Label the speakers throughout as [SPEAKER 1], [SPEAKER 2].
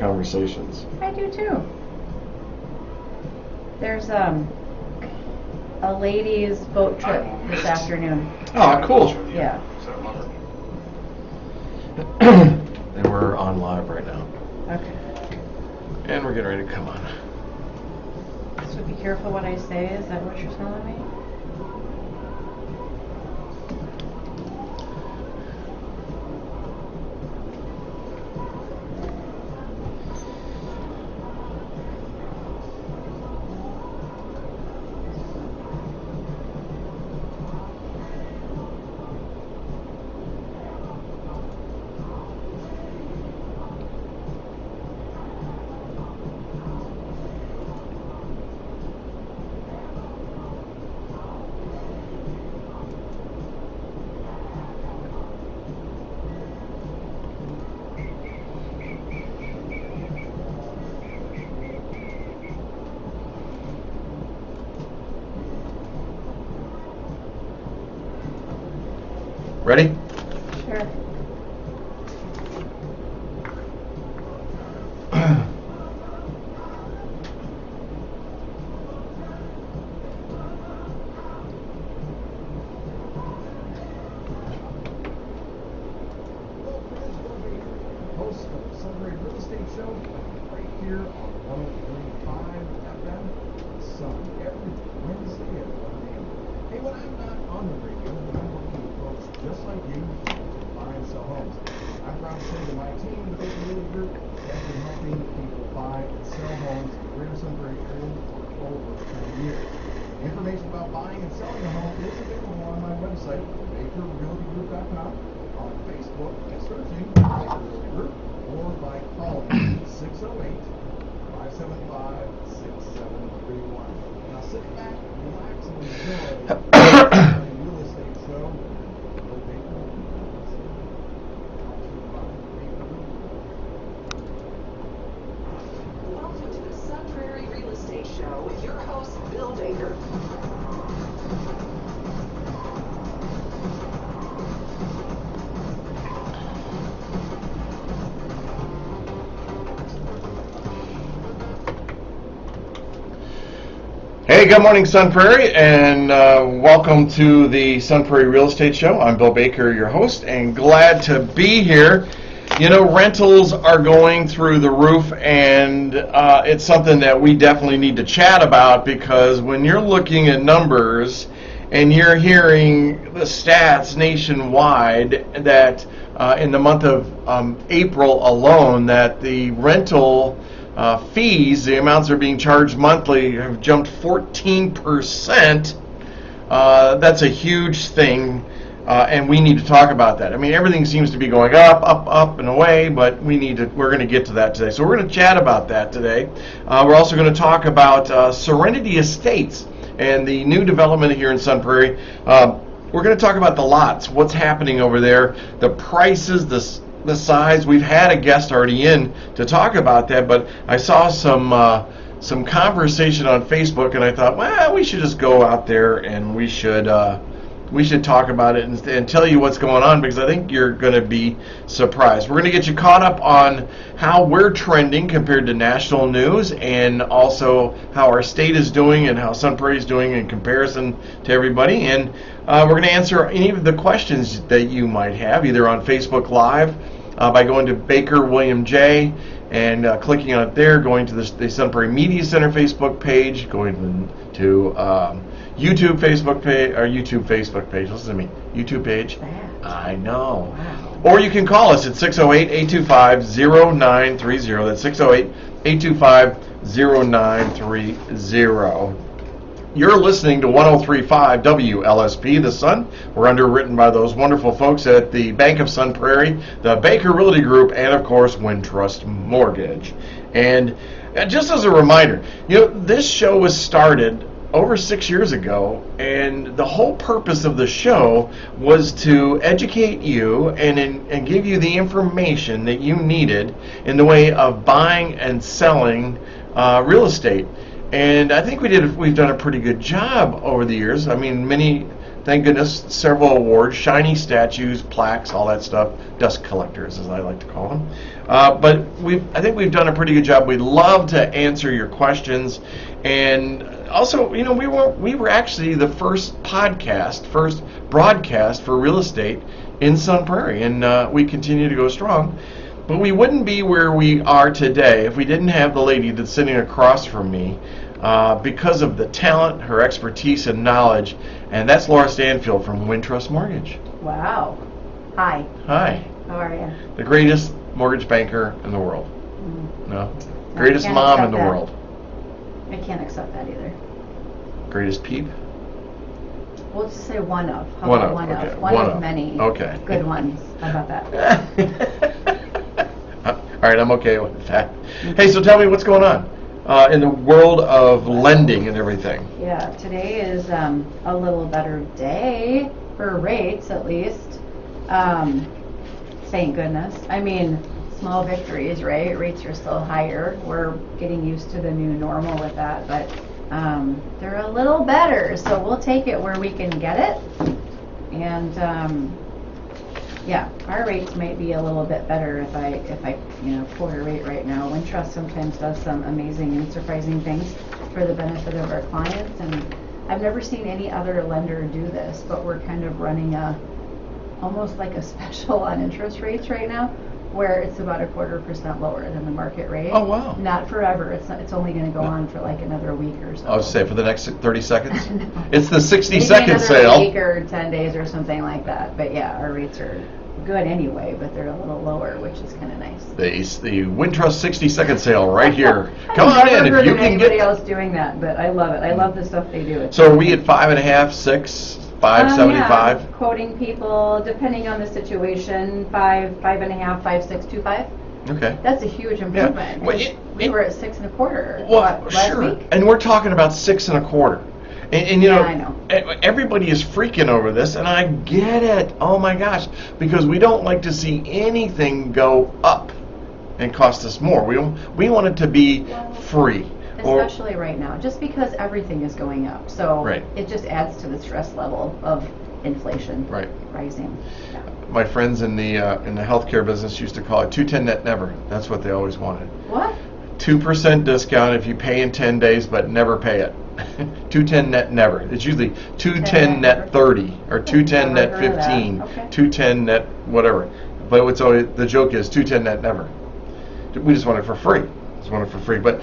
[SPEAKER 1] conversations.
[SPEAKER 2] I do too. There's a ladies' boat trip this afternoon.
[SPEAKER 1] Oh, cool.
[SPEAKER 2] Yeah.
[SPEAKER 1] And we're on live right now.
[SPEAKER 2] Okay.
[SPEAKER 1] And we're getting ready to come on.
[SPEAKER 2] So be careful what I say. Is that what you're telling me?
[SPEAKER 1] Ready?
[SPEAKER 2] Sure.
[SPEAKER 3] Host of the Sunbury Real Estate Show right here on 103.5 FM Sun every Wednesday at 1 a.m. Hey, when I'm not on the radio, when I'm working with folks just like you to buy and sell homes, I'm proud to say that my team, the Baker Realty Group, has been helping people buy and sell homes in the greater Sunbury area for over 10 years. Information about buying and selling a home is available on my website, BakerRealtyGroup.com, on Facebook, searching Baker Realty Group, or by calling 608-575-6731. Now sit back, relax, and enjoy the real estate show. Bill Baker.
[SPEAKER 4] Welcome to the Sun Prairie Real Estate Show with your host, Bill Baker.
[SPEAKER 1] Hey, good morning, Sun Prairie, and welcome to the Sun Prairie Real Estate Show. I'm Bill Baker, your host, and glad to be here. You know, rentals are going through the roof, and it's something that we definitely need to chat about, because when you're looking at numbers and you're hearing the stats nationwide that in the month of April alone, that the rental fees, the amounts that are being charged monthly, have jumped 14%. That's a huge thing, and we need to talk about that. I mean, everything seems to be going up and away, but we're going to get to that today. So we're going to chat about that today. We're also going to talk about Serenity Estates and the new development here in Sun Prairie. We're going to talk about the lots, what's happening over there, the prices, the size. We've had a guest already in to talk about that, but I saw some conversation on Facebook, and I thought, well, we should just go out there and we should talk about it and tell you what's going on, because I think you're going to be surprised. We're going to get you caught up on how we're trending compared to national news, and also how our state is doing and how Sun Prairie is doing in comparison to everybody. And we're going to answer any of the questions that you might have, either on Facebook Live, by going to Baker William J. and clicking on it there, going to the Sun Prairie Media Center Facebook page, going to YouTube Facebook page. Listen to me, YouTube page. I know.
[SPEAKER 2] Wow.
[SPEAKER 1] Or you can call us at 608-825-0930. That's 608-825-0930. You're listening to 103.5 WLSP, The Sun. We're underwritten by those wonderful folks at the Bank of Sun Prairie, the Baker Realty Group, and of course, Wintrust Mortgage. And just as a reminder, you know, this show was started over 6 years ago, and the whole purpose of the show was to educate you and give you the information that you needed in the way of buying and selling real estate. And I think we've done a pretty good job over the years. I mean, many thank goodness, several awards, shiny statues, plaques, all that stuff, dust collectors, as I like to call them. But I think we've done a pretty good job. We'd love to answer your questions, and also, we were actually the first broadcast for real estate in Sun Prairie, and we continue to go strong. But we wouldn't be where we are today if we didn't have the lady that's sitting across from me, because of the talent, her expertise, and knowledge, and that's Laura Stanfield from Wintrust Mortgage.
[SPEAKER 2] Wow. Hi.
[SPEAKER 1] Hi.
[SPEAKER 2] How are you?
[SPEAKER 1] The greatest mortgage banker in the world. No? Greatest
[SPEAKER 2] can't
[SPEAKER 1] mom in
[SPEAKER 2] accept
[SPEAKER 1] the
[SPEAKER 2] that.
[SPEAKER 1] world.
[SPEAKER 2] I can't accept that either.
[SPEAKER 1] Greatest peep?
[SPEAKER 2] We'll just say one of. How
[SPEAKER 1] One
[SPEAKER 2] about
[SPEAKER 1] of,
[SPEAKER 2] one
[SPEAKER 1] okay.
[SPEAKER 2] of? One
[SPEAKER 1] One
[SPEAKER 2] of
[SPEAKER 1] of.
[SPEAKER 2] many
[SPEAKER 1] Okay.
[SPEAKER 2] good ones. How about that?
[SPEAKER 1] All right, I'm okay with that. Hey, so tell me what's going on in the world of lending and everything.
[SPEAKER 2] Yeah, today is a little better day for rates, at least. Thank goodness. I mean, small victories, right? Rates are still higher. We're getting used to the new normal with that, but they're a little better, so we'll take it where we can get it. And yeah, our rates might be a little bit better if I quote a rate right now. Wintrust sometimes does some amazing and surprising things for the benefit of our clients, and I've never seen any other lender do this, but we're kind of running almost like a special on interest rates right now, where it's about 1/4% lower than the market rate.
[SPEAKER 1] Oh, wow.
[SPEAKER 2] Not forever. It's only going to go on for like another week or so.
[SPEAKER 1] I was say for the next 30 seconds.
[SPEAKER 2] No.
[SPEAKER 1] It's the 60
[SPEAKER 2] Maybe
[SPEAKER 1] second
[SPEAKER 2] another
[SPEAKER 1] sale.
[SPEAKER 2] week or 10 days or something like that. But yeah, our rates are good anyway, but they're a little lower, which is kind of nice.
[SPEAKER 1] The Wintrust 60 second sale right here. Come
[SPEAKER 2] I've
[SPEAKER 1] on
[SPEAKER 2] never
[SPEAKER 1] in
[SPEAKER 2] heard
[SPEAKER 1] if you
[SPEAKER 2] of
[SPEAKER 1] can
[SPEAKER 2] anybody
[SPEAKER 1] get.
[SPEAKER 2] else doing that, but I love it. I love the stuff they do. It's
[SPEAKER 1] So are we at 5.5, 6, 5.75?
[SPEAKER 2] yeah, quoting people depending on the situation, 5, 5.5, 5, 6, 2, 5.
[SPEAKER 1] Okay.
[SPEAKER 2] That's a huge improvement.
[SPEAKER 1] Well,
[SPEAKER 2] 'cause we were at 6 1/4.
[SPEAKER 1] Well,
[SPEAKER 2] last
[SPEAKER 1] sure.
[SPEAKER 2] week.
[SPEAKER 1] And we're talking about 6 1/4. And
[SPEAKER 2] Yeah, I know.
[SPEAKER 1] everybody is freaking over this, and I get it. Oh my gosh, because we don't like to see anything go up and cost us more. We want it to be free.
[SPEAKER 2] Especially right now, just because everything is going up. So
[SPEAKER 1] Right.
[SPEAKER 2] it just adds to the stress level of inflation
[SPEAKER 1] Right.
[SPEAKER 2] rising. Yeah.
[SPEAKER 1] My friends in the healthcare business used to call it 210 net never. That's what they always wanted.
[SPEAKER 2] What?
[SPEAKER 1] 2% discount if you pay in 10 days, but never pay it. 210 net never. It's usually 210 net 30 or 210 net
[SPEAKER 2] Never heard of that.
[SPEAKER 1] 15,
[SPEAKER 2] Okay.
[SPEAKER 1] 210 net whatever. But it's always, the joke is 210 net never. We just want it for free. Just want it for free. But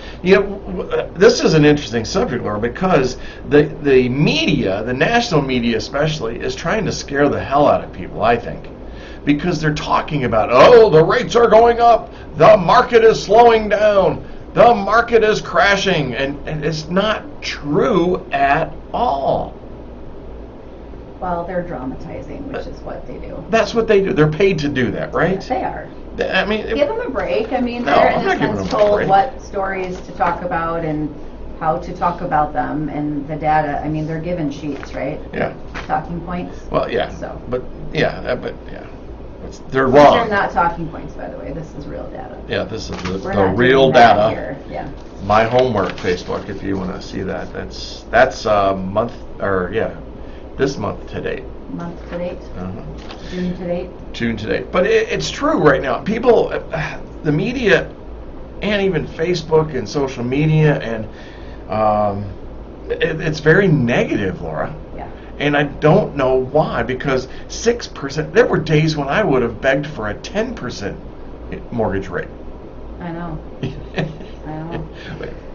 [SPEAKER 1] this is an interesting subject, Laura, because the media, the national media especially, is trying to scare the hell out of people, I think. Because they're talking about, oh, the rates are going up, the market is slowing down, the market is crashing, and it's not true at all.
[SPEAKER 2] Well, they're dramatizing, which is what they do.
[SPEAKER 1] That's what they do. They're paid to do that, right?
[SPEAKER 2] They are.
[SPEAKER 1] I mean,
[SPEAKER 2] Give them a break. I mean,
[SPEAKER 1] No,
[SPEAKER 2] they're
[SPEAKER 1] I'm
[SPEAKER 2] in
[SPEAKER 1] not
[SPEAKER 2] a
[SPEAKER 1] giving
[SPEAKER 2] sense
[SPEAKER 1] them a
[SPEAKER 2] told
[SPEAKER 1] break.
[SPEAKER 2] what stories to talk about and how to talk about them and the data. I mean, they're given sheets, right?
[SPEAKER 1] yeah.
[SPEAKER 2] Talking points.
[SPEAKER 1] Well, yeah.
[SPEAKER 2] So.
[SPEAKER 1] But yeah. They're
[SPEAKER 2] These
[SPEAKER 1] wrong.
[SPEAKER 2] are not talking points, by the way. This is real data.
[SPEAKER 1] Yeah, this is
[SPEAKER 2] We're
[SPEAKER 1] the
[SPEAKER 2] not
[SPEAKER 1] real
[SPEAKER 2] doing that
[SPEAKER 1] data.
[SPEAKER 2] here. Yeah.
[SPEAKER 1] My homework Facebook, if you want to see that. That's month or this month to date.
[SPEAKER 2] Month to date.
[SPEAKER 1] Uh-huh.
[SPEAKER 2] June to date.
[SPEAKER 1] June to date. But it's true right now. People, the media, and even Facebook and social media, and it's very negative, Laura.
[SPEAKER 2] Yeah.
[SPEAKER 1] And I don't know why, because 6%, there were days when I would have begged for a 10% mortgage rate.
[SPEAKER 2] I know. I know.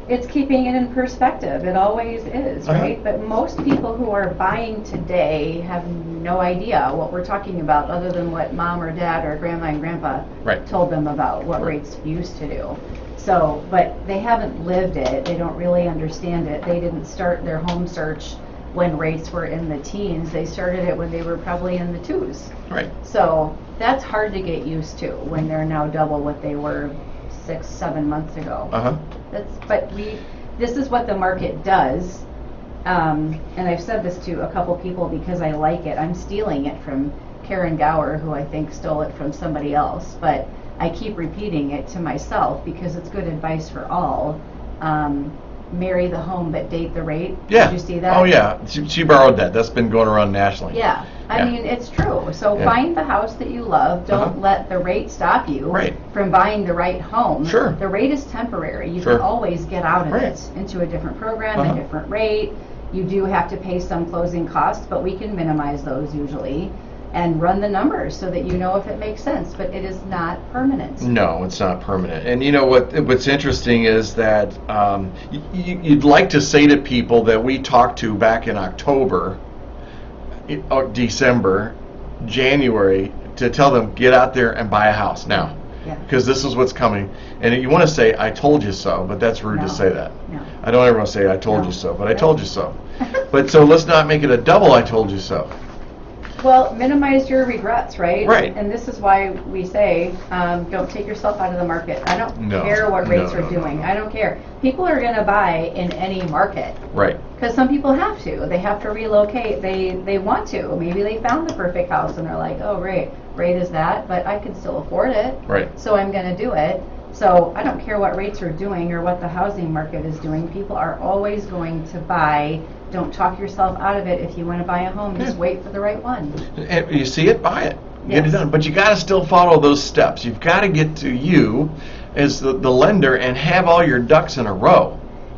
[SPEAKER 2] It's keeping it in perspective. It always is,
[SPEAKER 1] Uh-huh.
[SPEAKER 2] right? But most people who are buying today have no idea what we're talking about other than what mom or dad or grandma and grandpa
[SPEAKER 1] Right.
[SPEAKER 2] told them about what
[SPEAKER 1] Right.
[SPEAKER 2] rates used to do. So, but they haven't lived it. They don't really understand it. They didn't start their home search when rates were in the teens. They started it when they were probably in the twos.
[SPEAKER 1] Right.
[SPEAKER 2] So that's hard to get used to when they're now double what they were 6, 7 months ago.
[SPEAKER 1] Uh-huh.
[SPEAKER 2] This is what the market does, and I've said this to a couple people because I like it. I'm stealing it from Karen Gower, who I think stole it from somebody else, but I keep repeating it to myself because it's good advice for all. marry the home but date the rate.
[SPEAKER 1] Yeah.
[SPEAKER 2] Did you see that?
[SPEAKER 1] Oh, yeah. She borrowed that. That's been going around nationally.
[SPEAKER 2] Yeah. I
[SPEAKER 1] Yeah.
[SPEAKER 2] mean, it's true. So
[SPEAKER 1] Yeah.
[SPEAKER 2] find the house that you love. Don't
[SPEAKER 1] Uh-huh.
[SPEAKER 2] let the rate stop you
[SPEAKER 1] Right.
[SPEAKER 2] from buying the right home.
[SPEAKER 1] Sure.
[SPEAKER 2] The rate is temporary. You
[SPEAKER 1] Sure.
[SPEAKER 2] can always get out of
[SPEAKER 1] Right.
[SPEAKER 2] it into a different program,
[SPEAKER 1] Uh-huh.
[SPEAKER 2] a different rate. You do have to pay some closing costs, but we can minimize those usually and run the numbers so that you know if it makes sense, but it is not permanent.
[SPEAKER 1] No, it's not permanent. And you know what's interesting is that you'd like to say to people that we talked to back in October, December, January, to tell them, get out there and buy a house now.
[SPEAKER 2] Yeah.
[SPEAKER 1] Because this is what's coming. And you want to say, I told you so, but that's rude
[SPEAKER 2] No.
[SPEAKER 1] to say that.
[SPEAKER 2] No.
[SPEAKER 1] I don't ever want to say, I told
[SPEAKER 2] No.
[SPEAKER 1] you so, but I told you so. But so let's not make it a double I told you so.
[SPEAKER 2] Well, minimize your regrets, right?
[SPEAKER 1] Right.
[SPEAKER 2] And this is why we say, don't take yourself out of the market. I don't
[SPEAKER 1] No.
[SPEAKER 2] care what rates
[SPEAKER 1] No,
[SPEAKER 2] are
[SPEAKER 1] no, no,
[SPEAKER 2] doing.
[SPEAKER 1] no.
[SPEAKER 2] I don't care. People are going to buy in any market.
[SPEAKER 1] Right.
[SPEAKER 2] Because some people have to. They have to relocate. They want to. Maybe they found the perfect house and they're like, oh, great, rate is that, but I can still afford it.
[SPEAKER 1] Right.
[SPEAKER 2] So I'm going to do it. So I don't care what rates are doing or what the housing market is doing. People are always going to buy. Don't talk yourself out of it. If you want to buy a home, just
[SPEAKER 1] Yeah.
[SPEAKER 2] wait for the right one.
[SPEAKER 1] And you see it, buy it. Get it
[SPEAKER 2] Yes.
[SPEAKER 1] done. But you got to still follow those steps. You've got to get to you as the lender and have all your ducks in a row.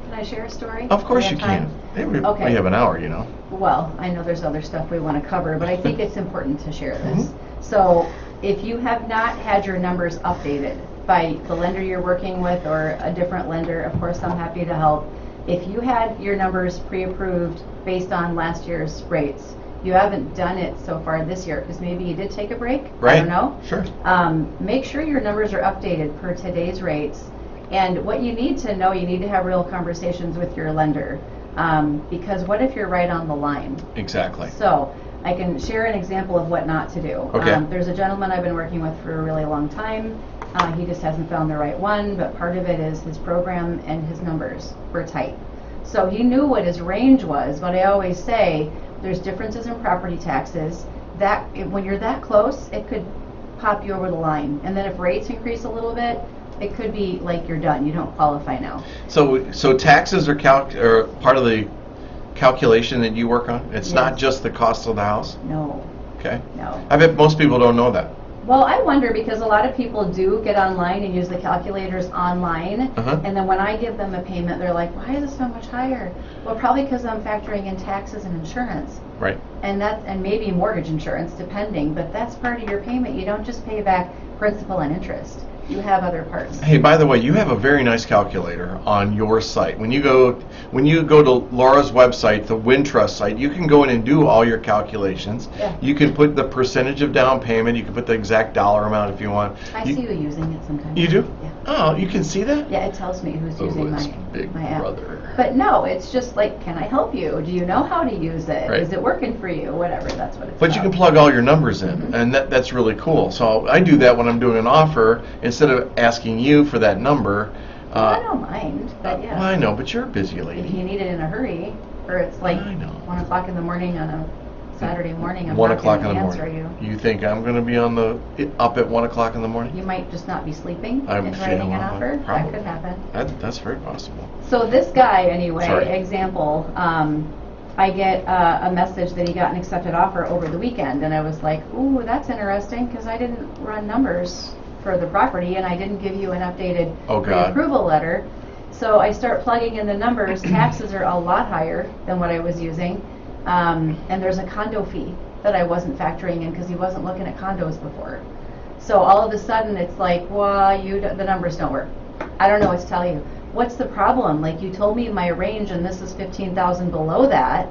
[SPEAKER 2] Can I share a story?
[SPEAKER 1] Of course
[SPEAKER 2] Do
[SPEAKER 1] you
[SPEAKER 2] we have
[SPEAKER 1] can.
[SPEAKER 2] time?
[SPEAKER 1] Hey, we
[SPEAKER 2] Okay.
[SPEAKER 1] have an hour, you know.
[SPEAKER 2] Well, I know there's other stuff we want to cover, but I think it's important to share this.
[SPEAKER 1] Mhm.
[SPEAKER 2] So if you have not had your numbers updated by the lender you're working with or a different lender, of course, I'm happy to help. If you had your numbers pre-approved based on last year's rates, you haven't done it so far this year because maybe you did take a break. I
[SPEAKER 1] Right.
[SPEAKER 2] don't know.
[SPEAKER 1] Sure.
[SPEAKER 2] Make sure your numbers are updated per today's rates. And what you need to know, you need to have real conversations with your lender. Because what if you're right on the line?
[SPEAKER 1] Exactly.
[SPEAKER 2] So I can share an example of what not to do.
[SPEAKER 1] Okay.
[SPEAKER 2] There's a gentleman I've been working with for a really long time. He just hasn't found the right one, but part of it is his program and his numbers were tight. So he knew what his range was, but I always say there's differences in property taxes. When you're that close, it could pop you over the line. And then if rates increase a little bit, it could be like you're done. You don't qualify now.
[SPEAKER 1] So taxes are part of the calculation that you work on? It's not
[SPEAKER 2] Yes.
[SPEAKER 1] just the cost of the house?
[SPEAKER 2] No,
[SPEAKER 1] Okay.
[SPEAKER 2] no.
[SPEAKER 1] I bet most people don't know that.
[SPEAKER 2] Well, I wonder because a lot of people do get online and use the calculators online,
[SPEAKER 1] Uh-huh.
[SPEAKER 2] and then when I give them a payment, they're like, "Why is it so much higher?" Well, probably because I'm factoring in taxes and insurance,
[SPEAKER 1] Right.
[SPEAKER 2] and maybe mortgage insurance, depending. But that's part of your payment. You don't just pay back principal and interest. You have other parts.
[SPEAKER 1] Hey, by the way, you have a very nice calculator on your site. When you go to Laura's website, the Wintrust site, you can go in and do all your calculations.
[SPEAKER 2] Yeah.
[SPEAKER 1] You can put the percentage of down payment. You can put the exact dollar amount if you want.
[SPEAKER 2] I see you using it sometimes.
[SPEAKER 1] You do?
[SPEAKER 2] Yeah.
[SPEAKER 1] Oh, you can see that?
[SPEAKER 2] Yeah, it tells me who's
[SPEAKER 1] Oh,
[SPEAKER 2] using
[SPEAKER 1] it's
[SPEAKER 2] my
[SPEAKER 1] Big
[SPEAKER 2] my app.
[SPEAKER 1] Brother.
[SPEAKER 2] But no, it's just like, can I help you? Do you know how to use it?
[SPEAKER 1] Right.
[SPEAKER 2] Is it working for you? Whatever, that's what it's
[SPEAKER 1] But you can
[SPEAKER 2] about.
[SPEAKER 1] plug all your numbers in, and that's really cool. So I do that when I'm doing an offer. Instead of asking you for that number,
[SPEAKER 2] I don't mind, but yeah.
[SPEAKER 1] well, I know, but you're a busy
[SPEAKER 2] If
[SPEAKER 1] lady.
[SPEAKER 2] you need it in a hurry, or it's like
[SPEAKER 1] I know.
[SPEAKER 2] 1 o'clock in the morning on a Saturday morning, I'm
[SPEAKER 1] 1
[SPEAKER 2] not
[SPEAKER 1] o'clock
[SPEAKER 2] going
[SPEAKER 1] in
[SPEAKER 2] to
[SPEAKER 1] the
[SPEAKER 2] answer
[SPEAKER 1] morning.
[SPEAKER 2] you.
[SPEAKER 1] You think I'm going to be up at 1 o'clock in the morning?
[SPEAKER 2] You might just not be sleeping
[SPEAKER 1] I'm
[SPEAKER 2] and writing an
[SPEAKER 1] feeling
[SPEAKER 2] offer.
[SPEAKER 1] probably.
[SPEAKER 2] That could happen.
[SPEAKER 1] That's very possible.
[SPEAKER 2] So this guy, anyway,
[SPEAKER 1] Sorry.
[SPEAKER 2] example, I get a message that he got an accepted offer over the weekend, and I was like, ooh, that's interesting, because I didn't run numbers for the property, and I didn't give you an updated
[SPEAKER 1] Oh, God.
[SPEAKER 2] pre-approval letter. So I start plugging in the numbers. Taxes are a lot higher than what I was using, and there's a condo fee that I wasn't factoring in because he wasn't looking at condos before. So all of a sudden, it's like, well, the numbers don't work. I don't know what to tell you. What's the problem? Like, you told me my range, and this is $15,000 below that,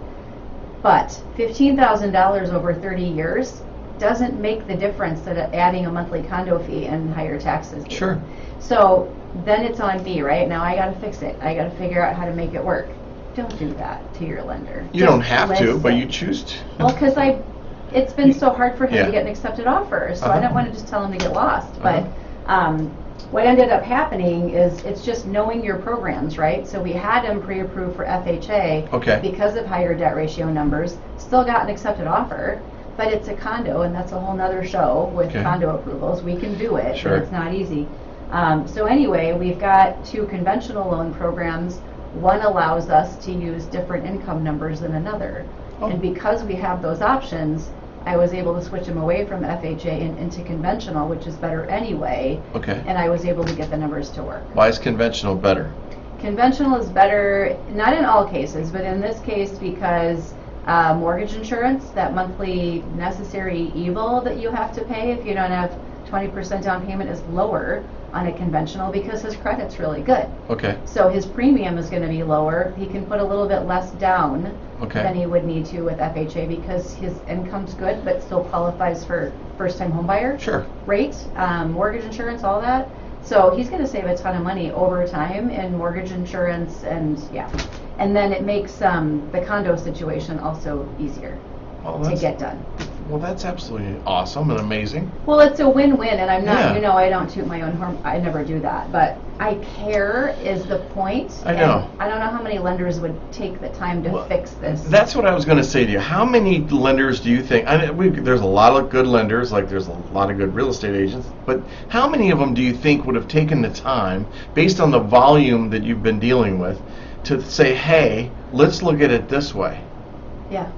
[SPEAKER 2] but $15,000 over 30 years doesn't make the difference that adding a monthly condo fee and higher taxes do.
[SPEAKER 1] Sure.
[SPEAKER 2] So then it's on me, right? Now I got to fix it. I got to figure out how to make it work. Don't do that to your lender.
[SPEAKER 1] You
[SPEAKER 2] Just
[SPEAKER 1] don't have to, but
[SPEAKER 2] listen.
[SPEAKER 1] you choose to.
[SPEAKER 2] Well, because it's been so hard for him
[SPEAKER 1] Yeah.
[SPEAKER 2] to get an accepted offer, so I
[SPEAKER 1] Uh-huh.
[SPEAKER 2] don't want to just tell him to get lost.
[SPEAKER 1] Uh-huh.
[SPEAKER 2] But what ended up happening is it's just knowing your programs, right? So we had him pre-approved for FHA
[SPEAKER 1] Okay.
[SPEAKER 2] because of higher debt ratio numbers. Still got an accepted offer, but it's a condo, and that's a whole nother show with
[SPEAKER 1] Okay.
[SPEAKER 2] condo approvals. We can do it,
[SPEAKER 1] Sure.
[SPEAKER 2] but it's not easy. So anyway, we've got 2 conventional loan programs. one allows us to use different income numbers than another.
[SPEAKER 1] Oh.
[SPEAKER 2] And because we have those options, I was able to switch them away from FHA and into conventional, which is better anyway.
[SPEAKER 1] Okay.
[SPEAKER 2] And I was able to get the numbers to work.
[SPEAKER 1] Why is conventional better?
[SPEAKER 2] Conventional is better, not in all cases, but in this case because mortgage insurance, that monthly necessary evil that you have to pay if you don't have 20% down payment, is lower on a conventional because his credit's really good.
[SPEAKER 1] Okay.
[SPEAKER 2] So his premium is going to be lower. He can put a little bit less down
[SPEAKER 1] Okay.
[SPEAKER 2] than he would need to with FHA because his income's good but still qualifies for first-time homebuyer
[SPEAKER 1] Sure.
[SPEAKER 2] rate, mortgage insurance, all that. So he's going to save a ton of money over time in mortgage insurance, and yeah. And then it makes the condo situation also easier
[SPEAKER 1] Well,
[SPEAKER 2] to get done.
[SPEAKER 1] Well, that's absolutely awesome and amazing.
[SPEAKER 2] Well, it's a win-win, and I'm not,
[SPEAKER 1] Yeah.
[SPEAKER 2] you know, I don't toot my own horn. I never do that, but I care is the point.
[SPEAKER 1] I know.
[SPEAKER 2] And I don't know how many lenders would take the time to
[SPEAKER 1] Well,
[SPEAKER 2] fix this.
[SPEAKER 1] That's what I was going to say to you. How many lenders do you think? There's a lot of good lenders, like there's a lot of good real estate agents, but how many of them do you think would have taken the time, based on the volume that you've been dealing with, to say, hey, let's look at it this way?
[SPEAKER 2] Yeah.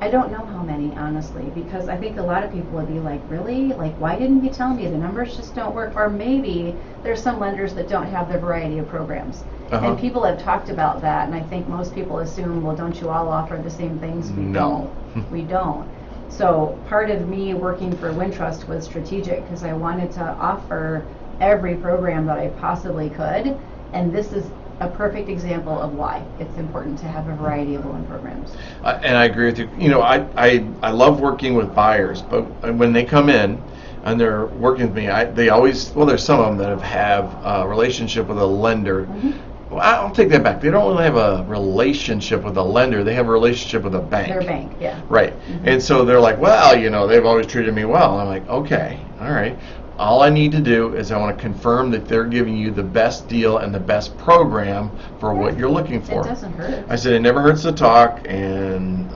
[SPEAKER 2] I don't know how many, honestly, because I think a lot of people would be like, really? Like, why didn't you tell me? The numbers just don't work. Or maybe there's some lenders that don't have the variety of programs.
[SPEAKER 1] Uh-huh.
[SPEAKER 2] And people have talked about that, and I think most people assume, well, don't you all offer the same things? We
[SPEAKER 1] No.
[SPEAKER 2] don't. We don't. So part of me working for Wintrust was strategic because I wanted to offer every program that I possibly could, and this is a perfect example of why it's important to have a variety of loan programs.
[SPEAKER 1] And I agree with you. You know, I love working with buyers, but when they come in and they're working with me, they always, well, there's some of them that have a relationship with a lender.
[SPEAKER 2] Mhm.
[SPEAKER 1] Well, I'll take that back. They don't really have a relationship with a lender. They have a relationship with a bank.
[SPEAKER 2] Their bank, yeah.
[SPEAKER 1] Right. And so they're like, well, you know, they've always treated me well. I'm like, okay, all right. All I need to do is I want to confirm that they're giving you the best deal and the best program for what you're looking for.
[SPEAKER 2] It doesn't hurt.
[SPEAKER 1] I said it never hurts to talk, and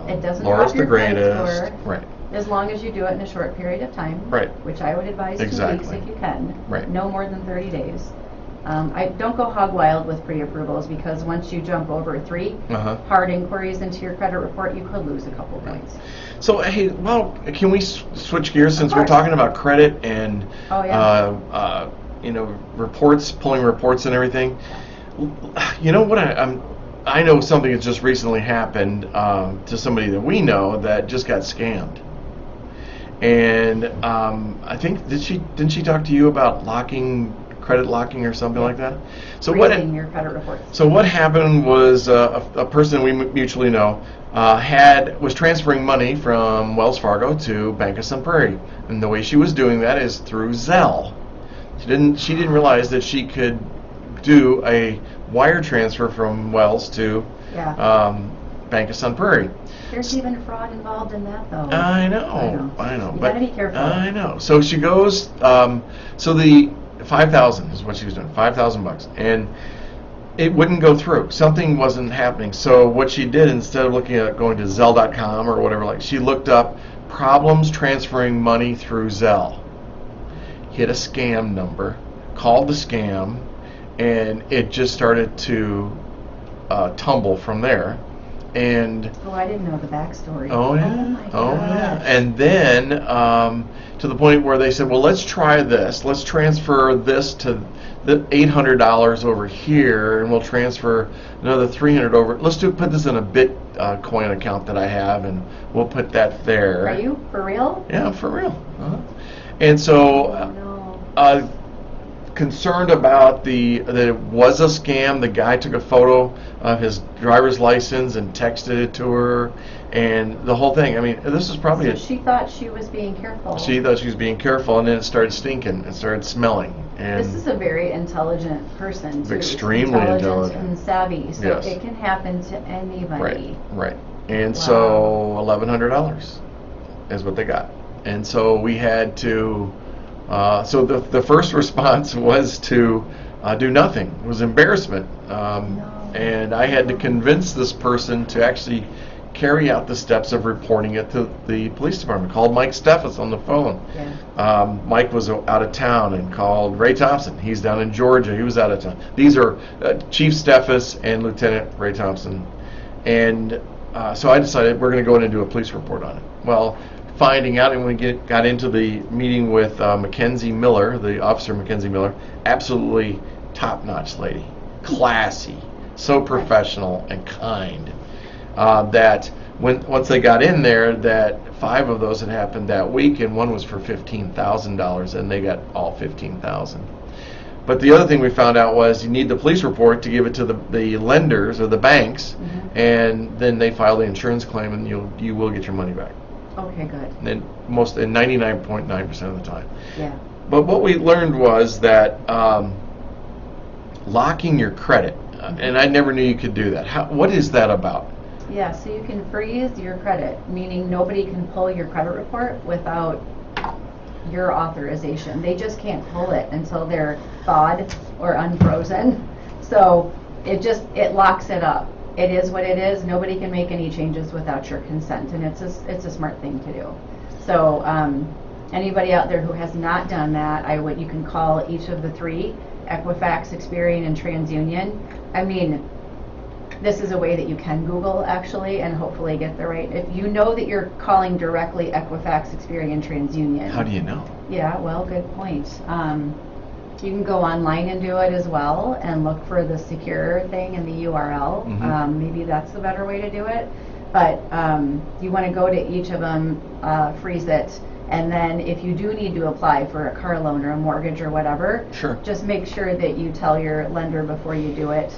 [SPEAKER 2] It doesn't
[SPEAKER 1] Laura's
[SPEAKER 2] drop
[SPEAKER 1] the
[SPEAKER 2] your credit
[SPEAKER 1] greatest.
[SPEAKER 2] score.
[SPEAKER 1] Right.
[SPEAKER 2] As long as you do it in a short period of time.
[SPEAKER 1] Right.
[SPEAKER 2] Which I would advise 2
[SPEAKER 1] Exactly.
[SPEAKER 2] weeks if you can.
[SPEAKER 1] Right.
[SPEAKER 2] No more than 30 days. I don't go hog wild with pre-approvals because once you jump over 3
[SPEAKER 1] Uh-huh.
[SPEAKER 2] hard inquiries into your credit report, you could lose a couple points.
[SPEAKER 1] So, hey, well, can we switch gears since we're
[SPEAKER 2] course.
[SPEAKER 1] talking about credit and,
[SPEAKER 2] Oh, yeah.
[SPEAKER 1] you know, reports, pulling reports and everything? You know what? I know something that's just recently happened to somebody that we know that just got scammed. And I think didn't she talk to you about credit locking or something like that? So
[SPEAKER 2] Freezing your credit reports.
[SPEAKER 1] So what happened was a person we mutually know was transferring money from Wells Fargo to Bank of Sun Prairie, and the way she was doing that is through Zelle. She didn't realize that she could do a wire transfer from Wells to
[SPEAKER 2] Yeah.
[SPEAKER 1] Bank of Sun Prairie.
[SPEAKER 2] There's even fraud involved in that, though.
[SPEAKER 1] I know.
[SPEAKER 2] You
[SPEAKER 1] but
[SPEAKER 2] gotta be careful.
[SPEAKER 1] I know. So she goes. So the 5,000 is what she was doing. $5,000, and it wouldn't go through. Something wasn't happening. So what she did, instead of looking at going to Zelle.com or whatever, like, she looked up problems transferring money through Zelle. Hit a scam number, called the scam, and it just started to tumble from there. And
[SPEAKER 2] Oh, I didn't know the backstory.
[SPEAKER 1] oh yeah,
[SPEAKER 2] my
[SPEAKER 1] oh yeah,
[SPEAKER 2] gosh.
[SPEAKER 1] and then to the point where they said, well, let's try this. Let's transfer this to the $800 over here, and we'll transfer another $300 over. Let's put this in a Bitcoin account that I have, and we'll put that there.
[SPEAKER 2] Are you for real?
[SPEAKER 1] Yeah, for real. Uh-huh. And so,
[SPEAKER 2] Oh, no.
[SPEAKER 1] concerned about that it was a scam. The guy took a photo of his driver's license and texted it to her, and the whole thing. I mean, this is probably
[SPEAKER 2] So she thought she was being careful.
[SPEAKER 1] she thought she was being careful, and then it started stinking. It started smelling. And
[SPEAKER 2] This is a very intelligent person, too.
[SPEAKER 1] Extremely intelligent.
[SPEAKER 2] and savvy, so
[SPEAKER 1] Yes.
[SPEAKER 2] it can happen to anybody.
[SPEAKER 1] right. And so $1,100 is what they got. And so we had to. So the first response was to do nothing. It was embarrassment.
[SPEAKER 2] No.
[SPEAKER 1] And I had to convince this person to actually carry out the steps of reporting it to the police department. Called Mike Steffes on the phone.
[SPEAKER 2] Yeah.
[SPEAKER 1] Mike was out of town and called Ray Thompson. He's down in Georgia. He was out of town. These are Chief Steffes and Lieutenant Ray Thompson. And so I decided we're going to go in and do a police report on it. Well, finding out, and when we got into the meeting with Mackenzie Miller, the officer Mackenzie Miller, absolutely top-notch lady, classy, so professional and kind, that once they got in there, that 5 of those had happened that week, and one was for $15,000, and they got all $15,000. But the other thing we found out was you need the police report to give it to the lenders or the banks, and then they file the insurance claim, and you will get your money back.
[SPEAKER 2] Okay, good.
[SPEAKER 1] And 99.9% of the time.
[SPEAKER 2] Yeah.
[SPEAKER 1] But what we learned was that locking your credit, and I never knew you could do that. What is that about?
[SPEAKER 2] Yeah, so you can freeze your credit, meaning nobody can pull your credit report without your authorization. They just can't pull it until they're thawed or unfrozen. So it locks it up. It is what it is. Nobody can make any changes without your consent, and it's a smart thing to do. So anybody out there who has not done that, you can call each of the 3, Equifax, Experian, and TransUnion. I mean, this is a way that you can Google actually and hopefully get the right. If you know that you're calling directly Equifax, Experian, TransUnion.
[SPEAKER 1] How do you know?
[SPEAKER 2] Yeah, well, good point. You can go online and do it as well and look for the secure thing in the URL. Maybe that's the better way to do it. But you want to go to each of them, freeze it, and then if you do need to apply for a car loan or a mortgage or whatever,
[SPEAKER 1] sure,
[SPEAKER 2] just make sure that you tell your lender before you do it.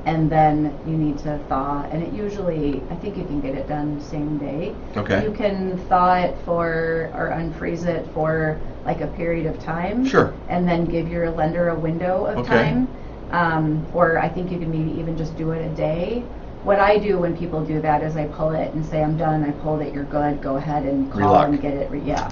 [SPEAKER 2] And then you need to thaw, and it usually, I think you can get it done same day.
[SPEAKER 1] Okay.
[SPEAKER 2] You can thaw it or unfreeze it for like a period of time.
[SPEAKER 1] Sure.
[SPEAKER 2] And then give your lender a window of time. Or I think you can maybe even just do it a day. What I do when people do that is I pull it and say, I'm done, I pulled it, you're good, go ahead and call
[SPEAKER 1] Relock.
[SPEAKER 2] and get it. Yeah,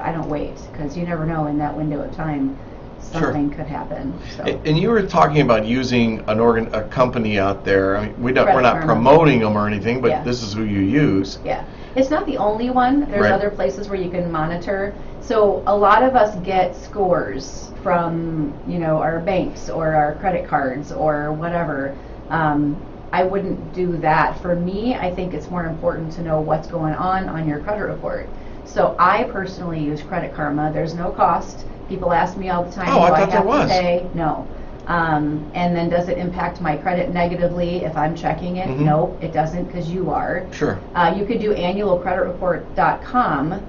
[SPEAKER 2] I don't wait, because you never know in that window of time something could happen. So.
[SPEAKER 1] And you were talking about using a company out there. I mean, we're not
[SPEAKER 2] Karma.
[SPEAKER 1] promoting them or anything, but
[SPEAKER 2] Yeah.
[SPEAKER 1] this is who you use.
[SPEAKER 2] Yeah, it's not the only one. There's
[SPEAKER 1] Right.
[SPEAKER 2] other places where you can monitor. So a lot of us get scores from, our banks or our credit cards or whatever. I wouldn't do that. For me, I think it's more important to know what's going on your credit report. So I personally use Credit Karma. There's no cost. People ask me all the time,
[SPEAKER 1] Oh, I
[SPEAKER 2] do I
[SPEAKER 1] thought there
[SPEAKER 2] have
[SPEAKER 1] was.
[SPEAKER 2] to pay? No. And then does it impact my credit negatively if I'm checking it? No, it doesn't, because you are.
[SPEAKER 1] Sure.
[SPEAKER 2] You could do annualcreditreport.com.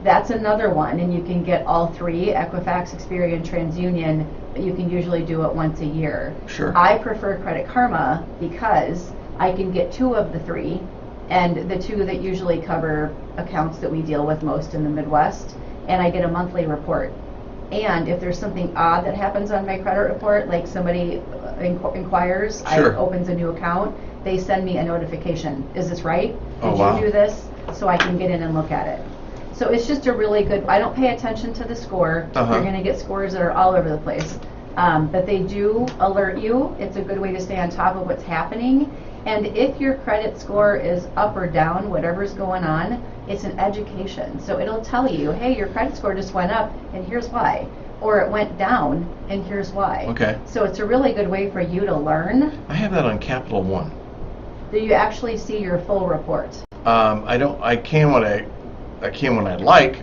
[SPEAKER 2] That's another one, and you can get all 3, Equifax, Experian, TransUnion, but you can usually do it once a year.
[SPEAKER 1] Sure.
[SPEAKER 2] I prefer Credit Karma because I can get 2 of the 3, and the 2 that usually cover accounts that we deal with most in the Midwest, and I get a monthly report. And if there's something odd that happens on my credit report, like somebody inquires,
[SPEAKER 1] Sure.
[SPEAKER 2] opens a new account, they send me a notification. Is this right?
[SPEAKER 1] Oh,
[SPEAKER 2] Did
[SPEAKER 1] wow.
[SPEAKER 2] you do this? So I can get in and look at it. So it's just a really good, I don't pay attention to the score. You're going to get scores that are all over the place. But they do alert you. It's a good way to stay on top of what's happening. And if your credit score is up or down, whatever's going on, it's an education. So it'll tell you, hey, your credit score just went up, and here's why. Or it went down, and here's why.
[SPEAKER 1] Okay.
[SPEAKER 2] So it's a really good way for you to learn.
[SPEAKER 1] I have that on Capital One.
[SPEAKER 2] Do you actually see your full report?
[SPEAKER 1] I don't. I can when I'd like,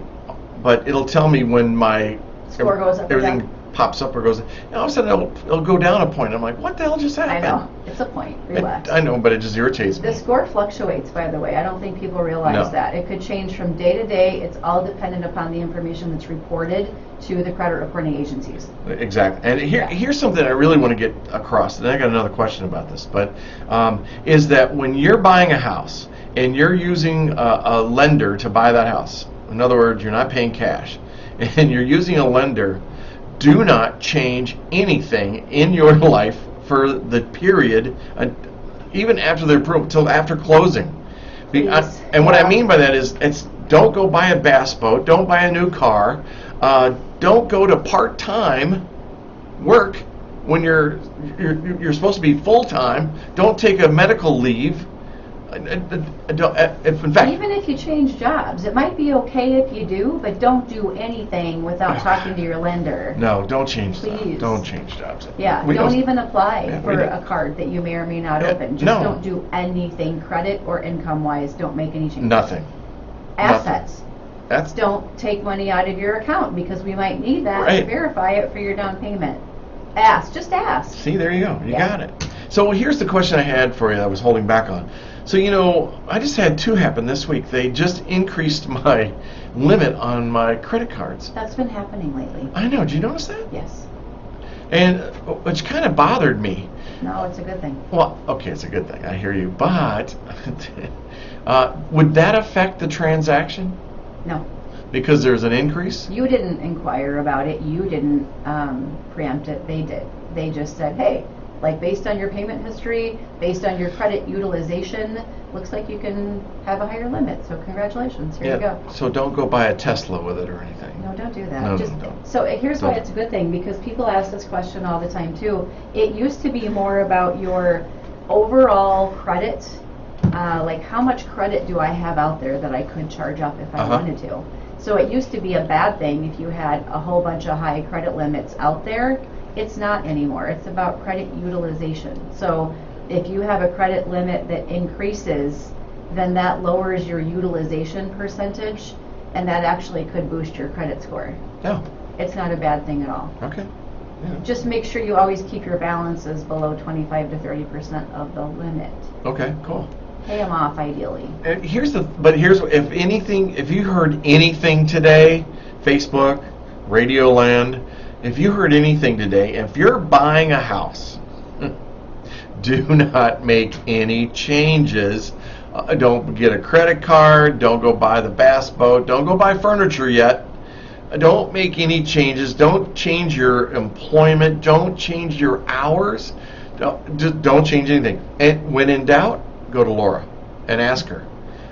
[SPEAKER 1] but it'll tell me when my
[SPEAKER 2] Score goes up or
[SPEAKER 1] everything
[SPEAKER 2] down.
[SPEAKER 1] pops up or goes. All of a sudden it'll go down a point. I'm like, what the hell just
[SPEAKER 2] I
[SPEAKER 1] happened?
[SPEAKER 2] know. It's a point. Relax.
[SPEAKER 1] I know, but it just irritates me.
[SPEAKER 2] The score fluctuates, by the way. I don't think people realize
[SPEAKER 1] No.
[SPEAKER 2] that. It could change from day to day. It's all dependent upon the information that's reported to the credit reporting agencies.
[SPEAKER 1] Exactly. And here's something I really want to get across, and I got another question about this, but is that when you're buying a house and you're using a lender to buy that house, in other words, you're not paying cash, and you're using a lender, do not change anything in your life for the period, even after the approval, till after closing.
[SPEAKER 2] Please.
[SPEAKER 1] And what I mean by that is, don't go buy a bass boat, don't buy a new car, don't go to part-time work when you're supposed to be full-time. Don't take a medical leave. I don't, if in fact,
[SPEAKER 2] Even if you change jobs, it might be okay if you do, but don't do anything without talking to your lender.
[SPEAKER 1] no, don't change
[SPEAKER 2] Please.
[SPEAKER 1] Don't change jobs.
[SPEAKER 2] Yeah,
[SPEAKER 1] We
[SPEAKER 2] don't even apply
[SPEAKER 1] Yeah, we
[SPEAKER 2] for
[SPEAKER 1] don't.
[SPEAKER 2] a card that you may or may not
[SPEAKER 1] Yeah,
[SPEAKER 2] open. Just
[SPEAKER 1] no.
[SPEAKER 2] don't do anything credit or income-wise. Don't make any changes.
[SPEAKER 1] Nothing.
[SPEAKER 2] Assets.
[SPEAKER 1] That's
[SPEAKER 2] Don't take money out of your account because we might need that to
[SPEAKER 1] Right.
[SPEAKER 2] verify it for your down payment. Just ask.
[SPEAKER 1] See, there you go. You
[SPEAKER 2] Yeah.
[SPEAKER 1] got it. So here's the question I had for you that I was holding back on. So, I just had two happen this week. They just increased my limit on my credit cards.
[SPEAKER 2] That's been happening lately.
[SPEAKER 1] I know. Did you notice that?
[SPEAKER 2] Yes.
[SPEAKER 1] And which kind of bothered me.
[SPEAKER 2] No, it's a good thing.
[SPEAKER 1] Well, okay, it's a good thing. I hear you. But would that affect the transaction?
[SPEAKER 2] No.
[SPEAKER 1] Because there's an increase?
[SPEAKER 2] You didn't inquire about it. You didn't preempt it. They did. They just said, hey, like based on your payment history, based on your credit utilization, looks like you can have a higher limit. So congratulations. Here you go.
[SPEAKER 1] So don't go buy a Tesla with it or anything.
[SPEAKER 2] No, don't do that.
[SPEAKER 1] No,
[SPEAKER 2] Just,
[SPEAKER 1] don't.
[SPEAKER 2] So here's why
[SPEAKER 1] Don't.
[SPEAKER 2] it's a good thing, because people ask this question all the time too. It used to be more about your overall credit, like how much credit do I have out there that I could charge up if I wanted to. So it used to be a bad thing if you had a whole bunch of high credit limits out there. It's not anymore. It's about credit utilization. So if you have a credit limit that increases, then that lowers your utilization percentage, and that actually could boost your credit score.
[SPEAKER 1] No.
[SPEAKER 2] It's not a bad thing at all.
[SPEAKER 1] Okay. Yeah.
[SPEAKER 2] Just make sure you always keep your balances below 25 to 30% of the limit.
[SPEAKER 1] Okay, cool.
[SPEAKER 2] Pay them off ideally.
[SPEAKER 1] Here's if you heard anything today, Facebook, Radio Land, if you heard anything today, if you're buying a house, do not make any changes. Don't get a credit card. Don't go buy the bass boat. Don't go buy furniture yet. Don't make any changes. Don't change your employment. Don't change your hours. Don't change anything. And when in doubt, go to Laura and ask her.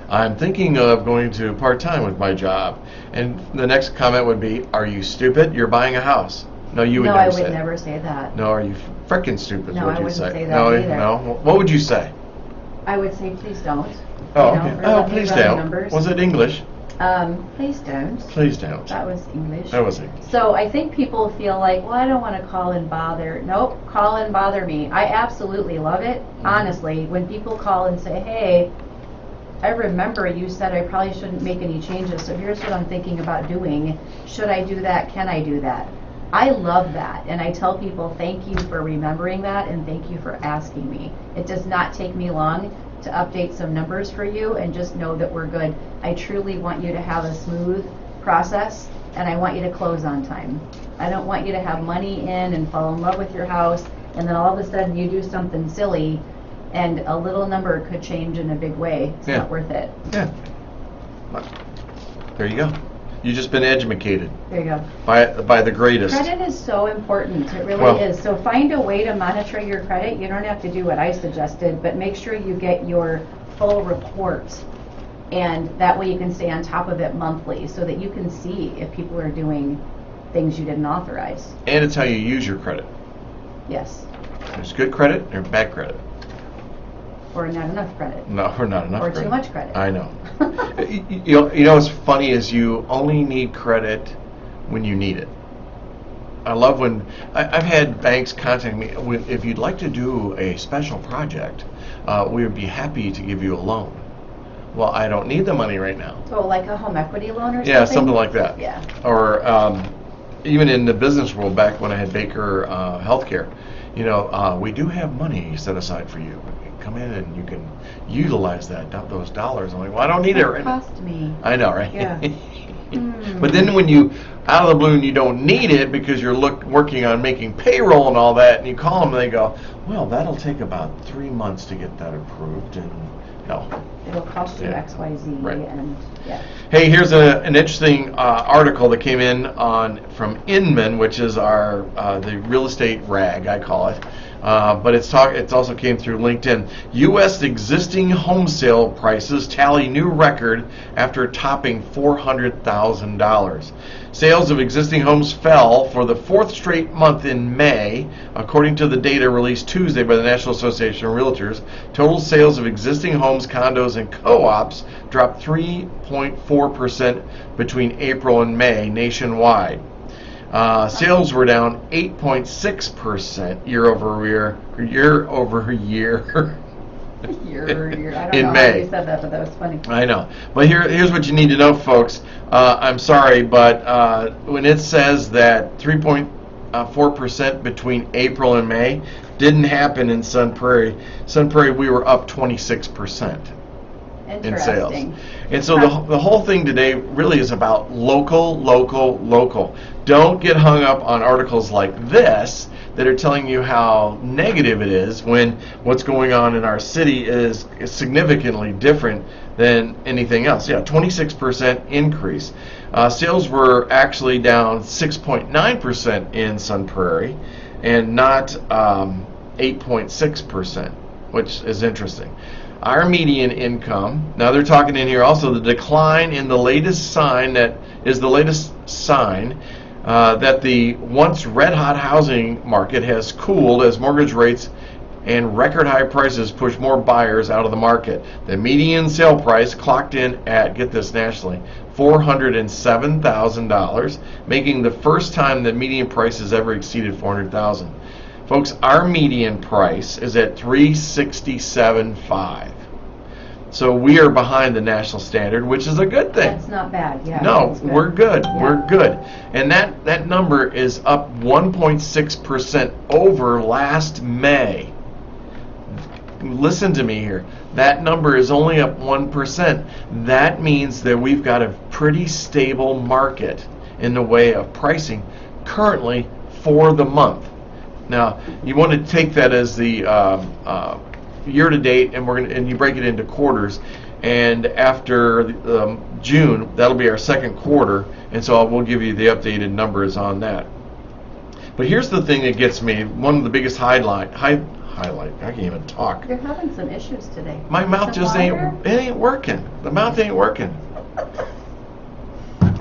[SPEAKER 1] I'm thinking of going to part-time with my job. And the next comment would be, are you stupid? You're buying a house. No, you would
[SPEAKER 2] No,
[SPEAKER 1] never
[SPEAKER 2] I
[SPEAKER 1] say
[SPEAKER 2] would
[SPEAKER 1] that.
[SPEAKER 2] never say that.
[SPEAKER 1] No, are you frickin' stupid?
[SPEAKER 2] No,
[SPEAKER 1] would
[SPEAKER 2] I
[SPEAKER 1] you
[SPEAKER 2] wouldn't say that
[SPEAKER 1] no,
[SPEAKER 2] either.
[SPEAKER 1] no. What would you say?
[SPEAKER 2] I would say please don't.
[SPEAKER 1] Oh,
[SPEAKER 2] You know,
[SPEAKER 1] okay.
[SPEAKER 2] or
[SPEAKER 1] Oh,
[SPEAKER 2] let me
[SPEAKER 1] please
[SPEAKER 2] run the
[SPEAKER 1] don't.
[SPEAKER 2] numbers.
[SPEAKER 1] Was it English?
[SPEAKER 2] Please don't.
[SPEAKER 1] Please don't.
[SPEAKER 2] That was English.
[SPEAKER 1] That was English.
[SPEAKER 2] So I think people feel like, well, I don't want to call and bother. Nope, call and bother me. I absolutely love it. Honestly, when people call and say, hey, I remember you said I probably shouldn't make any changes, so here's what I'm thinking about doing. Should I do that? Can I do that? I love that, and I tell people thank you for remembering that and thank you for asking me. It does not take me long to update some numbers for you, and just know that we're good. I truly want you to have a smooth process, and I want you to close on time. I don't want you to have money in and fall in love with your house, and then all of a sudden you do something silly and a little number could change in a big way. It's not worth it.
[SPEAKER 1] Yeah. There you go. You've just been educated
[SPEAKER 2] There you go.
[SPEAKER 1] by the greatest.
[SPEAKER 2] Credit is so important. It really
[SPEAKER 1] Well-
[SPEAKER 2] is. So find a way to monitor your credit. You don't have to do what I suggested, but make sure you get your full report. And that way you can stay on top of it monthly so that you can see if people are doing things you didn't authorize.
[SPEAKER 1] And it's how you use your credit.
[SPEAKER 2] Yes.
[SPEAKER 1] There's good credit and bad credit.
[SPEAKER 2] Or not enough credit.
[SPEAKER 1] No, or not enough
[SPEAKER 2] Or
[SPEAKER 1] credit.
[SPEAKER 2] too much credit.
[SPEAKER 1] I know. You know what's funny is you only need credit when you need it. I love when I've had banks contact me if you'd like to do a special project, we would be happy to give you a loan. Well, I don't need the money right now.
[SPEAKER 2] So like a home equity loan or something?
[SPEAKER 1] Yeah, something like that.
[SPEAKER 2] Yeah.
[SPEAKER 1] Or even in the business world, back when I had Baker Healthcare, we do have money set aside for you. Come in and you can utilize those dollars. I'm like, well, I don't need it right now.
[SPEAKER 2] Cost me.
[SPEAKER 1] I know, right?
[SPEAKER 2] Yeah.
[SPEAKER 1] But then when you, out of the blue, and you don't need it because you're working on making payroll and all that, and you call them and they go, well, that'll take about 3 months to get that approved, and no.
[SPEAKER 2] It'll cost you
[SPEAKER 1] Yeah.
[SPEAKER 2] X, Y, Z,
[SPEAKER 1] Right.
[SPEAKER 2] and yeah.
[SPEAKER 1] Hey, here's an interesting article that came in from Inman, which is our the real estate rag, I call it. But it's also came through LinkedIn. U.S. existing home sale prices tally new record after topping $400,000. Sales of existing homes fell for the fourth straight month in May, according to the data released Tuesday by the National Association of Realtors. Total sales of existing homes, condos, and co-ops dropped 3.4% between April and May nationwide. Sales were down 8.6% year over year.
[SPEAKER 2] I don't
[SPEAKER 1] In
[SPEAKER 2] know
[SPEAKER 1] May.
[SPEAKER 2] how you said that, but that was funny.
[SPEAKER 1] I know. But here's what you need to know, folks. I'm sorry, but when it says that 3.4% between April and May, didn't happen in Sun Prairie. Sun Prairie, we were up 26% in sales.
[SPEAKER 2] Interesting.
[SPEAKER 1] And so the whole thing today really is about local. Don't get hung up on articles like this that are telling you how negative it is when what's going on in our city is significantly different than anything else. Yeah, 26% increase. Sales were actually down 6.9% in Sun Prairie and not 8.6%, which is interesting. Our median income, now they're talking in here also the decline in the latest sign that the once red-hot housing market has cooled as mortgage rates and record high prices push more buyers out of the market. The median sale price clocked in at, get this nationally, $407,000, making the first time that median price has ever exceeded $400,000. Folks, our median price is at $367,500. So we are behind the national standard, which is a good thing.
[SPEAKER 2] That's not bad, yeah.
[SPEAKER 1] No,
[SPEAKER 2] that's good.
[SPEAKER 1] we're good.
[SPEAKER 2] Yeah.
[SPEAKER 1] We're good. And that number is up 1.6% over last May. Listen to me here. That number is only up 1%. That means that we've got a pretty stable market in the way of pricing currently for the month. Now, you want to take that as the year to date, and you break it into quarters. And after June, that'll be our second quarter, and so we'll give you the updated numbers on that. But here's the thing that gets me. One of the biggest highlight. I can't even talk.
[SPEAKER 2] You're having some issues today.
[SPEAKER 1] My mouth just ain't working. The mouth ain't working.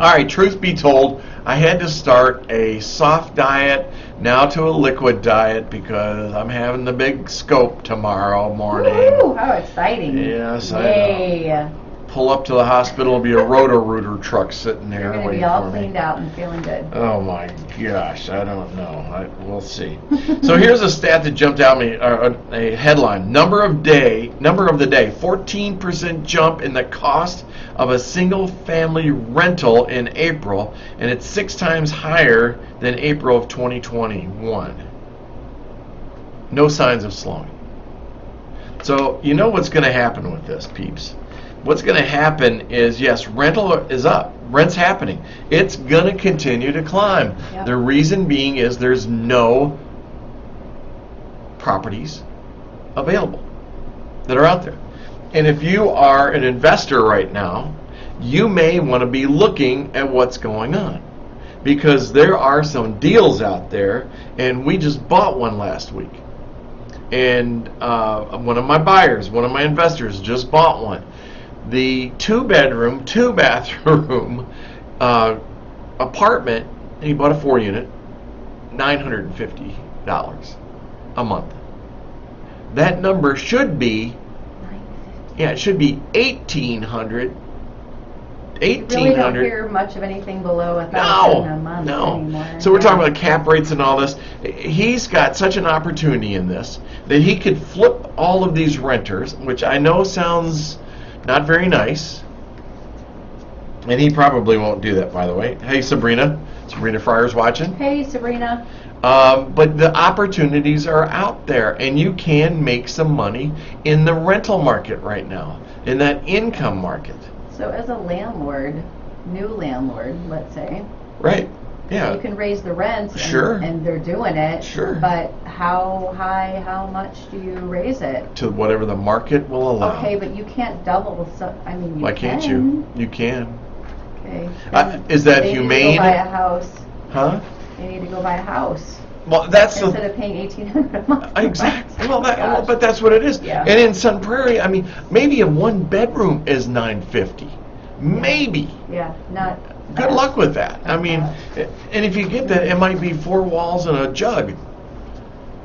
[SPEAKER 1] All right, truth be told, I had to start a soft diet now to a liquid diet because I'm having the big scope tomorrow morning.
[SPEAKER 2] Woo, how exciting.
[SPEAKER 1] Yes,
[SPEAKER 2] Yay.
[SPEAKER 1] I know. Pull up to the hospital, will be a Roto-Rooter truck sitting there
[SPEAKER 2] You're going to
[SPEAKER 1] waiting
[SPEAKER 2] be all
[SPEAKER 1] for me.
[SPEAKER 2] cleaned out and feeling good.
[SPEAKER 1] Oh my gosh, I don't know. We'll see. So here's a stat that jumped out at me, a headline. Number of the day, 14% jump in the cost of a single family rental in April, and it's 6 times higher than April of 2021. No signs of slowing. So you know what's going to happen with this, peeps. What's going to happen is, yes, rental is up. Rent's happening. It's going to continue to climb.
[SPEAKER 2] Yep.
[SPEAKER 1] The reason being is there's no properties available that are out there. And if you are an investor right now, you may want to be looking at what's going on, because there are some deals out there, and we just bought one last week. And one of my buyers, one of my investors just bought one. The 2-bedroom, 2-bathroom apartment, and he bought a 4-unit, $950 a month. That number should be, it should be $1,800.
[SPEAKER 2] You really don't hear much of anything below $1,000 a month anymore.
[SPEAKER 1] So we're talking about cap rates and all this. He's got such an opportunity in this that he could flip all of these renters, which I know sounds not very nice. And he probably won't do that, by the way. Hey, Sabrina. Sabrina Fryer's watching.
[SPEAKER 2] Hey, Sabrina.
[SPEAKER 1] But the opportunities are out there, and you can make some money in the rental market right now, in that income market.
[SPEAKER 2] So as a landlord, new landlord, let's say.
[SPEAKER 1] Right. Yeah.
[SPEAKER 2] You can raise the rents, and,
[SPEAKER 1] Sure.
[SPEAKER 2] and they're doing it.
[SPEAKER 1] Sure.
[SPEAKER 2] But how high, how much do you raise it?
[SPEAKER 1] To whatever the market will allow.
[SPEAKER 2] Okay, but you can't double. So I mean, you
[SPEAKER 1] Why can't you? You can.
[SPEAKER 2] Okay.
[SPEAKER 1] Is that
[SPEAKER 2] They
[SPEAKER 1] humane?
[SPEAKER 2] Need to go buy a house.
[SPEAKER 1] Huh?
[SPEAKER 2] They need to go buy a house.
[SPEAKER 1] Well, that's
[SPEAKER 2] instead
[SPEAKER 1] the
[SPEAKER 2] of paying $1,800 a month.
[SPEAKER 1] exactly. Well,
[SPEAKER 2] Oh my gosh.
[SPEAKER 1] but that's what it is.
[SPEAKER 2] Yeah.
[SPEAKER 1] And in Sun Prairie, I mean, maybe a one bedroom is $950. Maybe.
[SPEAKER 2] Yeah, not.
[SPEAKER 1] Good luck with that. I mean,
[SPEAKER 2] bad.
[SPEAKER 1] and if you get that, it might be 4 walls and a jug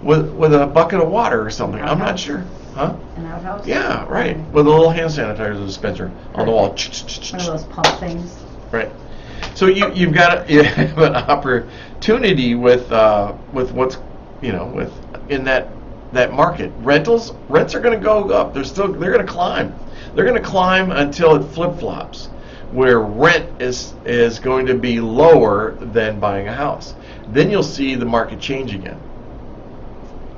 [SPEAKER 1] with a bucket of water or something. I'm not sure. Huh?
[SPEAKER 2] An outhouse?
[SPEAKER 1] Yeah, right. With a little hand sanitizer dispenser on the wall.
[SPEAKER 2] One of those pump things.
[SPEAKER 1] Right. So you've got you have an opportunity with what's with in that market. Rents are going to go up. They're going to climb. They're going to climb until it flip flops, where rent is going to be lower than buying a house. Then you'll see the market change again.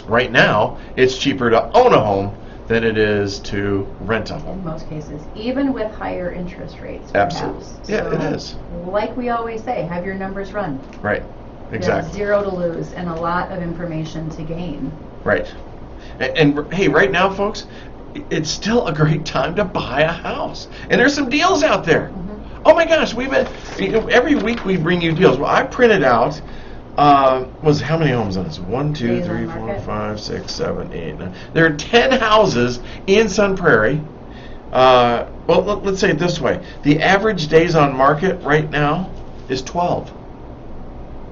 [SPEAKER 1] Right now, it's cheaper to own a home than it is to rent a home.
[SPEAKER 2] In most cases, even with higher interest rates.
[SPEAKER 1] Absolutely.
[SPEAKER 2] Perhaps.
[SPEAKER 1] Yeah, it
[SPEAKER 2] So,
[SPEAKER 1] is.
[SPEAKER 2] Like we always say, have your numbers run.
[SPEAKER 1] Right.
[SPEAKER 2] There's
[SPEAKER 1] Exactly.
[SPEAKER 2] 0 to lose and a lot of information to gain.
[SPEAKER 1] Right. And hey, right now, folks, it's still a great time to buy a house. And there's some deals out there.
[SPEAKER 2] Mm-hmm.
[SPEAKER 1] Oh my gosh, every week we bring you deals. Well, I printed out was how many homes on this? 1, 2,
[SPEAKER 2] Days
[SPEAKER 1] 3,
[SPEAKER 2] on
[SPEAKER 1] 4,
[SPEAKER 2] market.
[SPEAKER 1] 5, 6, 7, 8, 9. There are 10 houses in Sun Prairie. Well, let's say it this way: the average days on market right now is 12.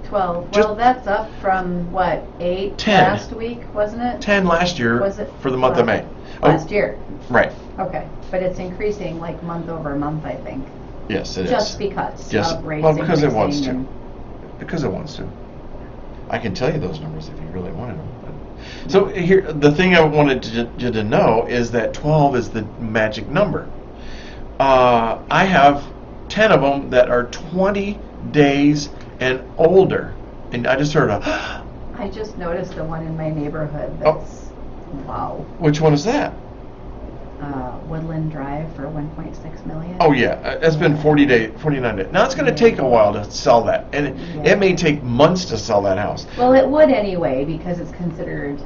[SPEAKER 2] 12.
[SPEAKER 1] Just-
[SPEAKER 2] Well, that's up from what, 8
[SPEAKER 1] 10.
[SPEAKER 2] last week, wasn't it?
[SPEAKER 1] 10 last year
[SPEAKER 2] Was it
[SPEAKER 1] for the month of
[SPEAKER 2] 12?
[SPEAKER 1] May.
[SPEAKER 2] Last year.
[SPEAKER 1] Right.
[SPEAKER 2] Okay, but it's increasing like month over month, I think.
[SPEAKER 1] Yes, it is.
[SPEAKER 2] Just because
[SPEAKER 1] Yes.
[SPEAKER 2] of rates
[SPEAKER 1] Well, because it wants
[SPEAKER 2] increasing
[SPEAKER 1] to.
[SPEAKER 2] and-
[SPEAKER 1] Because it wants to. I can tell you those numbers if you really wanted them. So here, the thing I wanted you to know is that 12 is the magic number. I have 10 of them that are 20 days and older, and I just heard
[SPEAKER 2] I just noticed the one in my neighborhood
[SPEAKER 1] Oh.
[SPEAKER 2] that's, wow.
[SPEAKER 1] which one is that?
[SPEAKER 2] Woodland Drive for 1.6 million.
[SPEAKER 1] Oh yeah, it's been 49 days. Now it's going to take a while to sell that, and it may take months to sell that house.
[SPEAKER 2] Well, it would anyway because it's considered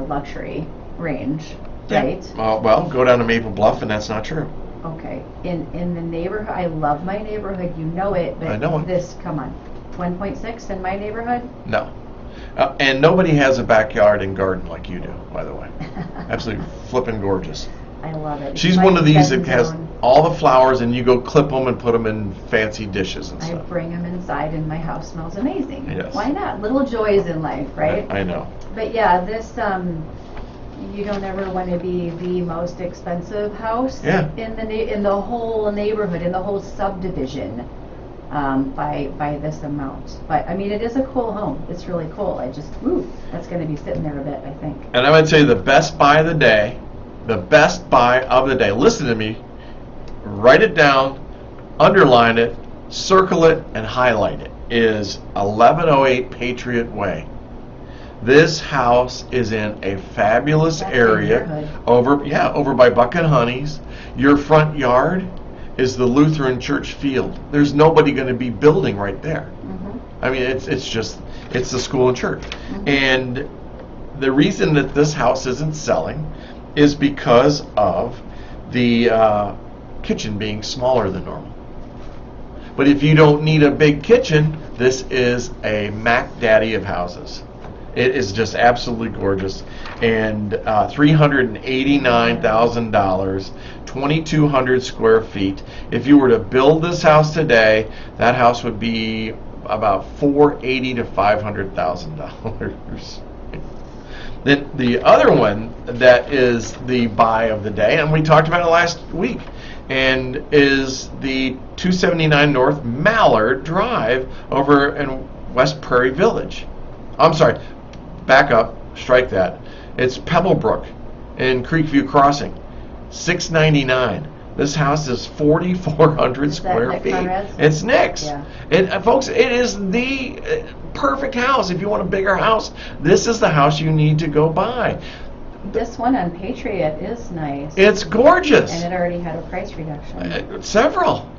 [SPEAKER 2] luxury range, right?
[SPEAKER 1] Well, go down to Maple Bluff, and that's not true.
[SPEAKER 2] Okay. In the neighborhood, I love my neighborhood. You know it, but
[SPEAKER 1] I know it.
[SPEAKER 2] this, come on, 1.6 in my neighborhood.
[SPEAKER 1] No. And nobody has a backyard and garden like you do, by the way. Absolutely flippin' gorgeous.
[SPEAKER 2] I love it. It's
[SPEAKER 1] She's
[SPEAKER 2] my
[SPEAKER 1] one of these
[SPEAKER 2] zen
[SPEAKER 1] that has
[SPEAKER 2] zone.
[SPEAKER 1] all the flowers, and you go clip them and put them in fancy dishes and
[SPEAKER 2] I
[SPEAKER 1] stuff.
[SPEAKER 2] bring them inside, and my house smells amazing.
[SPEAKER 1] Yes.
[SPEAKER 2] Why not? Little joys in life, right?
[SPEAKER 1] I know.
[SPEAKER 2] But yeah, this you don't ever want to be the most expensive house
[SPEAKER 1] Yeah.
[SPEAKER 2] in the whole neighborhood, in the whole subdivision, by this amount. But I mean, it is a cool home. It's really cool. That's going to be sitting there a bit, I think.
[SPEAKER 1] And I would say the best buy of the day, listen to me, write it down, underline it, circle it, and highlight it, is 1108 Patriot Way. This house is in a fabulous
[SPEAKER 2] That's
[SPEAKER 1] area
[SPEAKER 2] neighborhood.
[SPEAKER 1] over by Buck and Honey's. Your front yard is the Lutheran Church field. There's nobody going to be building right there.
[SPEAKER 2] Mhm.
[SPEAKER 1] I mean, it's the school and church.
[SPEAKER 2] Mhm.
[SPEAKER 1] And the reason that this house isn't selling is because of the kitchen being smaller than normal. But if you don't need a big kitchen, this is a Mac Daddy of houses. It is just absolutely gorgeous. And $389,000, 2,200 square feet. If you were to build this house today, that house would be about $480,000 to $500,000. Then the other one that is the buy of the day, and we talked about it last week, and is the 279 North Mallard Drive over in West Prairie Village. I'm sorry, back up, strike that. It's Pebblebrook in Creekview Crossing, $699. This house is 4,400
[SPEAKER 2] Is that
[SPEAKER 1] square
[SPEAKER 2] Nick
[SPEAKER 1] feet.
[SPEAKER 2] Conrad's?
[SPEAKER 1] It's Nick's.
[SPEAKER 2] Yeah.
[SPEAKER 1] And folks, it is the perfect house. If you want a bigger house, this is the house you need to go buy.
[SPEAKER 2] This one on Patriot is nice.
[SPEAKER 1] It's gorgeous.
[SPEAKER 2] And it already had a price reduction.
[SPEAKER 1] Several.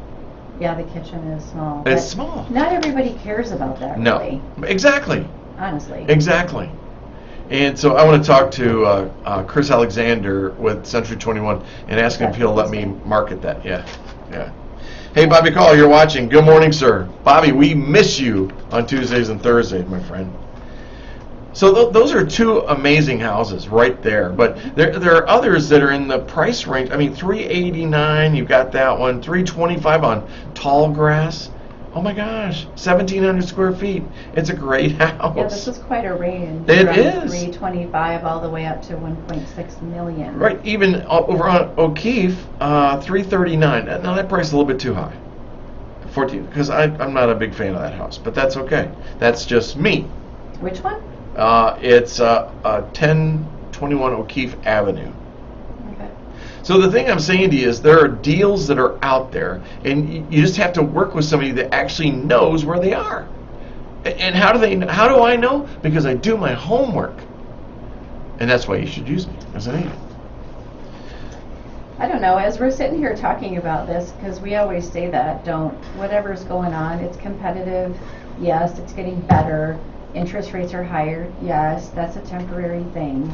[SPEAKER 2] Yeah, the kitchen is small.
[SPEAKER 1] It's
[SPEAKER 2] but
[SPEAKER 1] small.
[SPEAKER 2] Not everybody cares about that, really.
[SPEAKER 1] No, exactly.
[SPEAKER 2] Honestly.
[SPEAKER 1] Exactly. And so I want to talk to Chris Alexander with Century 21 and ask him if he'll let me market that. Yeah. Hey, Bobby Call, you're watching. Good morning, sir. Bobby, we miss you on Tuesdays and Thursdays, my friend. So those are two amazing houses right there. But there are others that are in the price range. I mean, $389. You've got that one. $325 on Tall Grass. Oh my gosh, 1,700 square feet. It's a great house.
[SPEAKER 2] Yeah, this is quite a range.
[SPEAKER 1] It
[SPEAKER 2] from
[SPEAKER 1] is.
[SPEAKER 2] 325 all the way up to 1.6 million.
[SPEAKER 1] Right, even over on O'Keefe, 339. Now that price is a little bit too high. 14, because I'm not a big fan of that house, but that's okay. That's just me.
[SPEAKER 2] Which one?
[SPEAKER 1] It's 1021 O'Keefe Avenue.
[SPEAKER 2] Okay.
[SPEAKER 1] So the thing I'm saying to you is there are deals that are out there, and you just have to work with somebody that actually knows where they are. And how do I know? Because I do my homework. And that's why you should use me as an agent.
[SPEAKER 2] I don't know, as we're sitting here talking about this, because we always say that, whatever's going on, it's competitive, yes, it's getting better, interest rates are higher, yes, that's a temporary thing.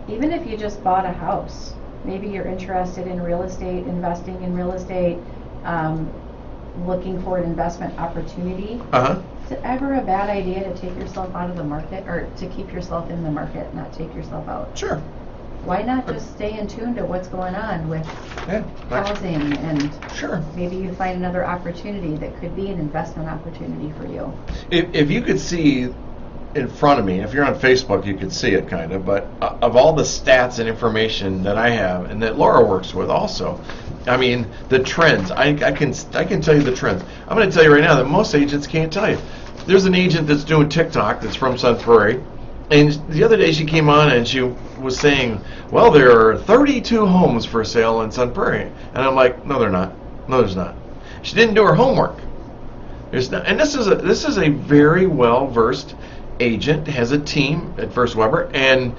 [SPEAKER 2] Even if you just bought a house, maybe you're interested in real estate, investing in real estate, looking for an investment opportunity. Is it ever a bad idea to take yourself out of the market, or to keep yourself in the market, not take yourself out?
[SPEAKER 1] Sure.
[SPEAKER 2] Why not just stay in tune to what's going on with
[SPEAKER 1] Yeah.
[SPEAKER 2] housing, and
[SPEAKER 1] Sure.
[SPEAKER 2] maybe you find another opportunity that could be an investment opportunity for you.
[SPEAKER 1] If you could see in front of me, if you're on Facebook, you could see it kind of, but of all the stats and information that I have and that Laura works with also, I mean, the trends, I can tell you the trends. I'm going to tell you right now that most agents can't tell you. There's an agent that's doing TikTok that's from Sun Prairie, and the other day she came on and she was saying, well, there are 32 homes for sale in Sun Prairie. And I'm like, no, they're not. No, there's not. She didn't do her homework. There's not, and this is a very well-versed agent, has a team at First Weber, and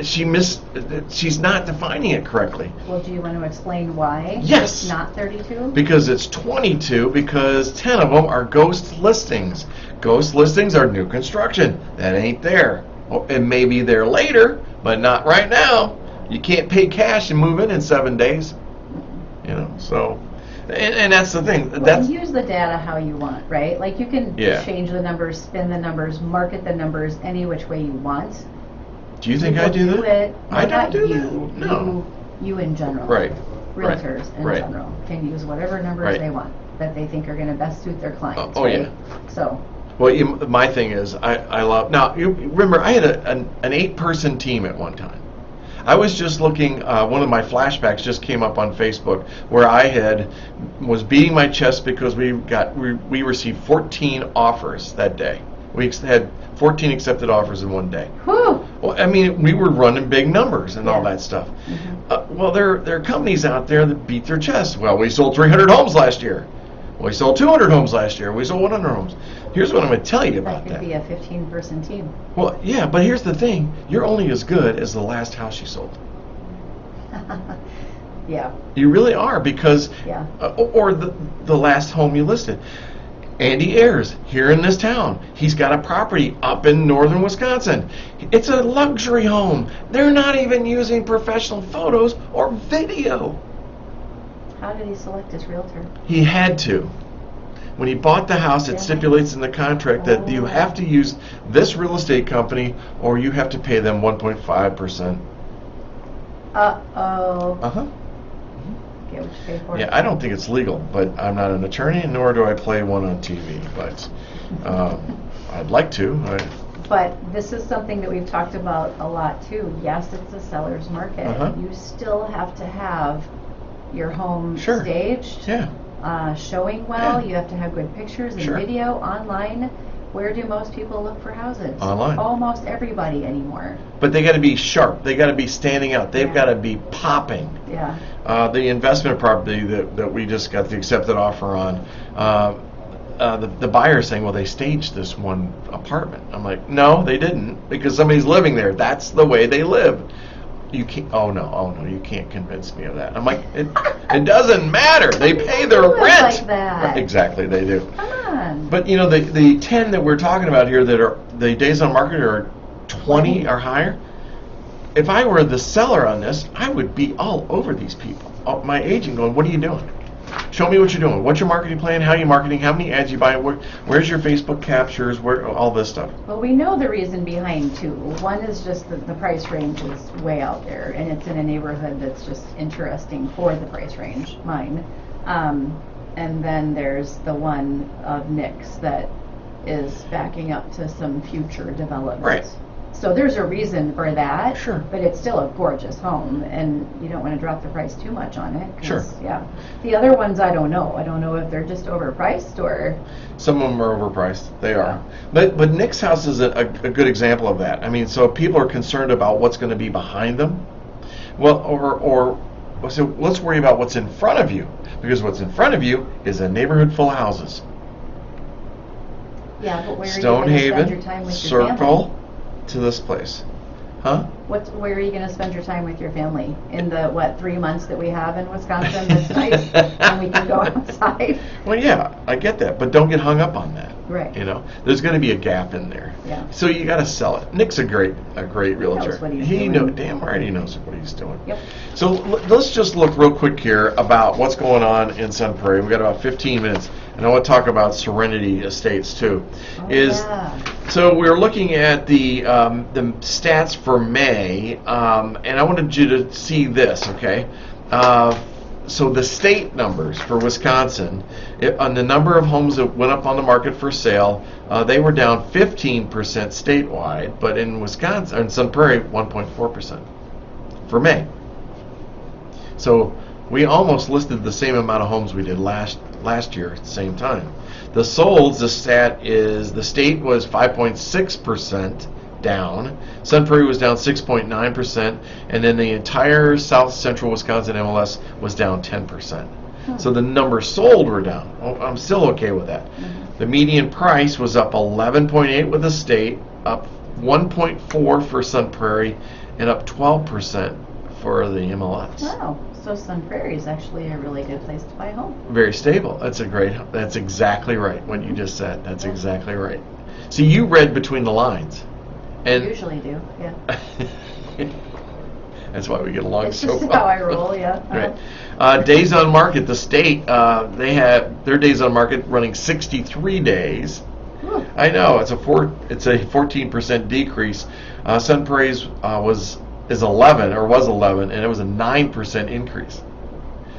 [SPEAKER 1] she's not defining it correctly.
[SPEAKER 2] Well, do you want to explain why
[SPEAKER 1] Yes.
[SPEAKER 2] it's not 32?
[SPEAKER 1] Because it's 22, because 10 of them are ghost listings. Ghost listings are new construction. That ain't there. Well, it may be there later, but not right now. You can't pay cash and move in 7 days. You know, so, and that's the thing.
[SPEAKER 2] Well,
[SPEAKER 1] That's
[SPEAKER 2] use the data how you want, right? Like you can change the numbers, spin the numbers, market the numbers any which way you want.
[SPEAKER 1] Do you think I do that?
[SPEAKER 2] It.
[SPEAKER 1] I
[SPEAKER 2] Not
[SPEAKER 1] don't do
[SPEAKER 2] you,
[SPEAKER 1] that. No.
[SPEAKER 2] You in general.
[SPEAKER 1] Right.
[SPEAKER 2] Realtors in
[SPEAKER 1] Right.
[SPEAKER 2] general can use whatever numbers
[SPEAKER 1] Right.
[SPEAKER 2] they want that they think are going to best suit their clients.
[SPEAKER 1] Oh,
[SPEAKER 2] right?
[SPEAKER 1] yeah.
[SPEAKER 2] So.
[SPEAKER 1] Well, my thing is, I love. Now, you remember, I had an 8-person team at one time. I was just looking. One of my flashbacks just came up on Facebook where I was beating my chest because we received 14 offers that day. We had 14 accepted offers in one day.
[SPEAKER 2] Whew.
[SPEAKER 1] Well, I mean, we were running big numbers and all
[SPEAKER 2] Yeah.
[SPEAKER 1] that stuff. Well, there are companies out there that beat their chest. Well, we sold 300 homes last year. Well, we sold 200 homes last year. We sold 100 homes. Here's what I'm going to tell you about
[SPEAKER 2] That
[SPEAKER 1] that.
[SPEAKER 2] could be a 15-person team.
[SPEAKER 1] Well, yeah, but here's the thing. You're only as good as the last house you sold.
[SPEAKER 2] Yeah.
[SPEAKER 1] You really are, because,
[SPEAKER 2] Yeah.
[SPEAKER 1] or the last home you listed. Andy Ayers, here in this town, he's got a property up in northern Wisconsin. It's a luxury home. They're not even using professional photos or video.
[SPEAKER 2] How did he select his realtor?
[SPEAKER 1] He had to. When he bought the house, it stipulates in the contract that you have to use this real estate company or you have to pay them 1.5%.
[SPEAKER 2] Uh-oh.
[SPEAKER 1] Uh-huh.
[SPEAKER 2] Get what you pay for.
[SPEAKER 1] Yeah, I don't think it's legal, but I'm not an attorney, nor do I play one on TV. But I'd like to.
[SPEAKER 2] But this is something that we've talked about a lot too. Yes, it's a seller's market. You still have to have your home staged, showing well.
[SPEAKER 1] Yeah.
[SPEAKER 2] You have to have good pictures and
[SPEAKER 1] Sure.
[SPEAKER 2] video online. Where do most people look for houses?
[SPEAKER 1] Online.
[SPEAKER 2] Almost everybody anymore.
[SPEAKER 1] But they got to be sharp. They got to be standing out. They've got to be popping.
[SPEAKER 2] Yeah.
[SPEAKER 1] The investment property that we just got the accepted offer on, the buyer's saying, well, they staged this one apartment. I'm like, no, they didn't, because somebody's living there. That's the way they live. You can't. Oh no, you can't convince me of that. I'm like, it doesn't matter. They pay their
[SPEAKER 2] do it
[SPEAKER 1] rent.
[SPEAKER 2] like that.
[SPEAKER 1] Exactly, they do.
[SPEAKER 2] Come on.
[SPEAKER 1] But you know, the 10 that we're talking about here that are the days on market are 20 or higher. If I were the seller on this, I would be all over these people. My agent going, what are you doing? Show me what you're doing. What's your marketing plan? How are you marketing? How many ads you buying? Where's your Facebook captures? Where all this stuff?
[SPEAKER 2] Well, we know the reason behind two. One is just that the price range is way out there, and it's in a neighborhood that's just interesting for the price range, mine. And then there's the one of Nick's that is backing up to some future development.
[SPEAKER 1] Right.
[SPEAKER 2] So there's a reason for that.
[SPEAKER 1] Sure.
[SPEAKER 2] But it's still a gorgeous home, and you don't want to drop the price too much on it. 'Cause,
[SPEAKER 1] Sure.
[SPEAKER 2] Yeah. The other ones, I don't know. I don't know if they're just overpriced or.
[SPEAKER 1] Some of them are overpriced. They are.
[SPEAKER 2] Yeah.
[SPEAKER 1] But Nick's house is a good example of that. I mean, so people are concerned about what's going to be behind them. Well, so let's worry about what's in front of you, because what's in front of you is a neighborhood full of houses.
[SPEAKER 2] Yeah, but where are you going to spend your time
[SPEAKER 1] Stonehaven,
[SPEAKER 2] with your family?
[SPEAKER 1] Circle, to this place. Huh?
[SPEAKER 2] Where are you going to spend your time with your family in the 3 months that we have in Wisconsin? That's nice, and we can go outside.
[SPEAKER 1] Well, yeah, I get that, but don't get hung up on that.
[SPEAKER 2] Right.
[SPEAKER 1] You know, there's going to be a gap in there.
[SPEAKER 2] Yeah.
[SPEAKER 1] So you got to sell it. Nick's a great realtor.
[SPEAKER 2] knows what he's
[SPEAKER 1] He
[SPEAKER 2] doing.
[SPEAKER 1] damn right he knows what he's doing.
[SPEAKER 2] Yep.
[SPEAKER 1] So let's just look real quick here about what's going on in Sun Prairie. We've got about 15 minutes, and I want to talk about Serenity Estates too.
[SPEAKER 2] Oh, yeah.
[SPEAKER 1] So we're looking at the stats for May, and I wanted you to see this, okay? So the state numbers for Wisconsin, on the number of homes that went up on the market for sale, they were down 15% statewide, but in Wisconsin, in Sun Prairie, 1.4% for May. So we almost listed the same amount of homes we did last year at the same time. The solds, the state was 5.6% down. Sun Prairie was down 6.9%, and then the entire South Central Wisconsin MLS was down 10%. So the numbers sold were down. Oh, I'm still okay with that. The median price was up 11.8 with the state, up 1.4 for Sun Prairie, and up 12% for the MLS.
[SPEAKER 2] Wow. So Sun Prairie is actually a really good place to buy a home.
[SPEAKER 1] Very stable. That's exactly right. What you just said. That's exactly right. See, you read between the lines.
[SPEAKER 2] I usually do, yeah.
[SPEAKER 1] That's why we get along
[SPEAKER 2] It's
[SPEAKER 1] so
[SPEAKER 2] just
[SPEAKER 1] well.
[SPEAKER 2] how I roll, yeah.
[SPEAKER 1] Right. Days on market. The state, they have their days on market running 63 days.
[SPEAKER 2] Whew.
[SPEAKER 1] I know it's a 14% decrease. Sun Prairie's was 11, and it was a 9% increase.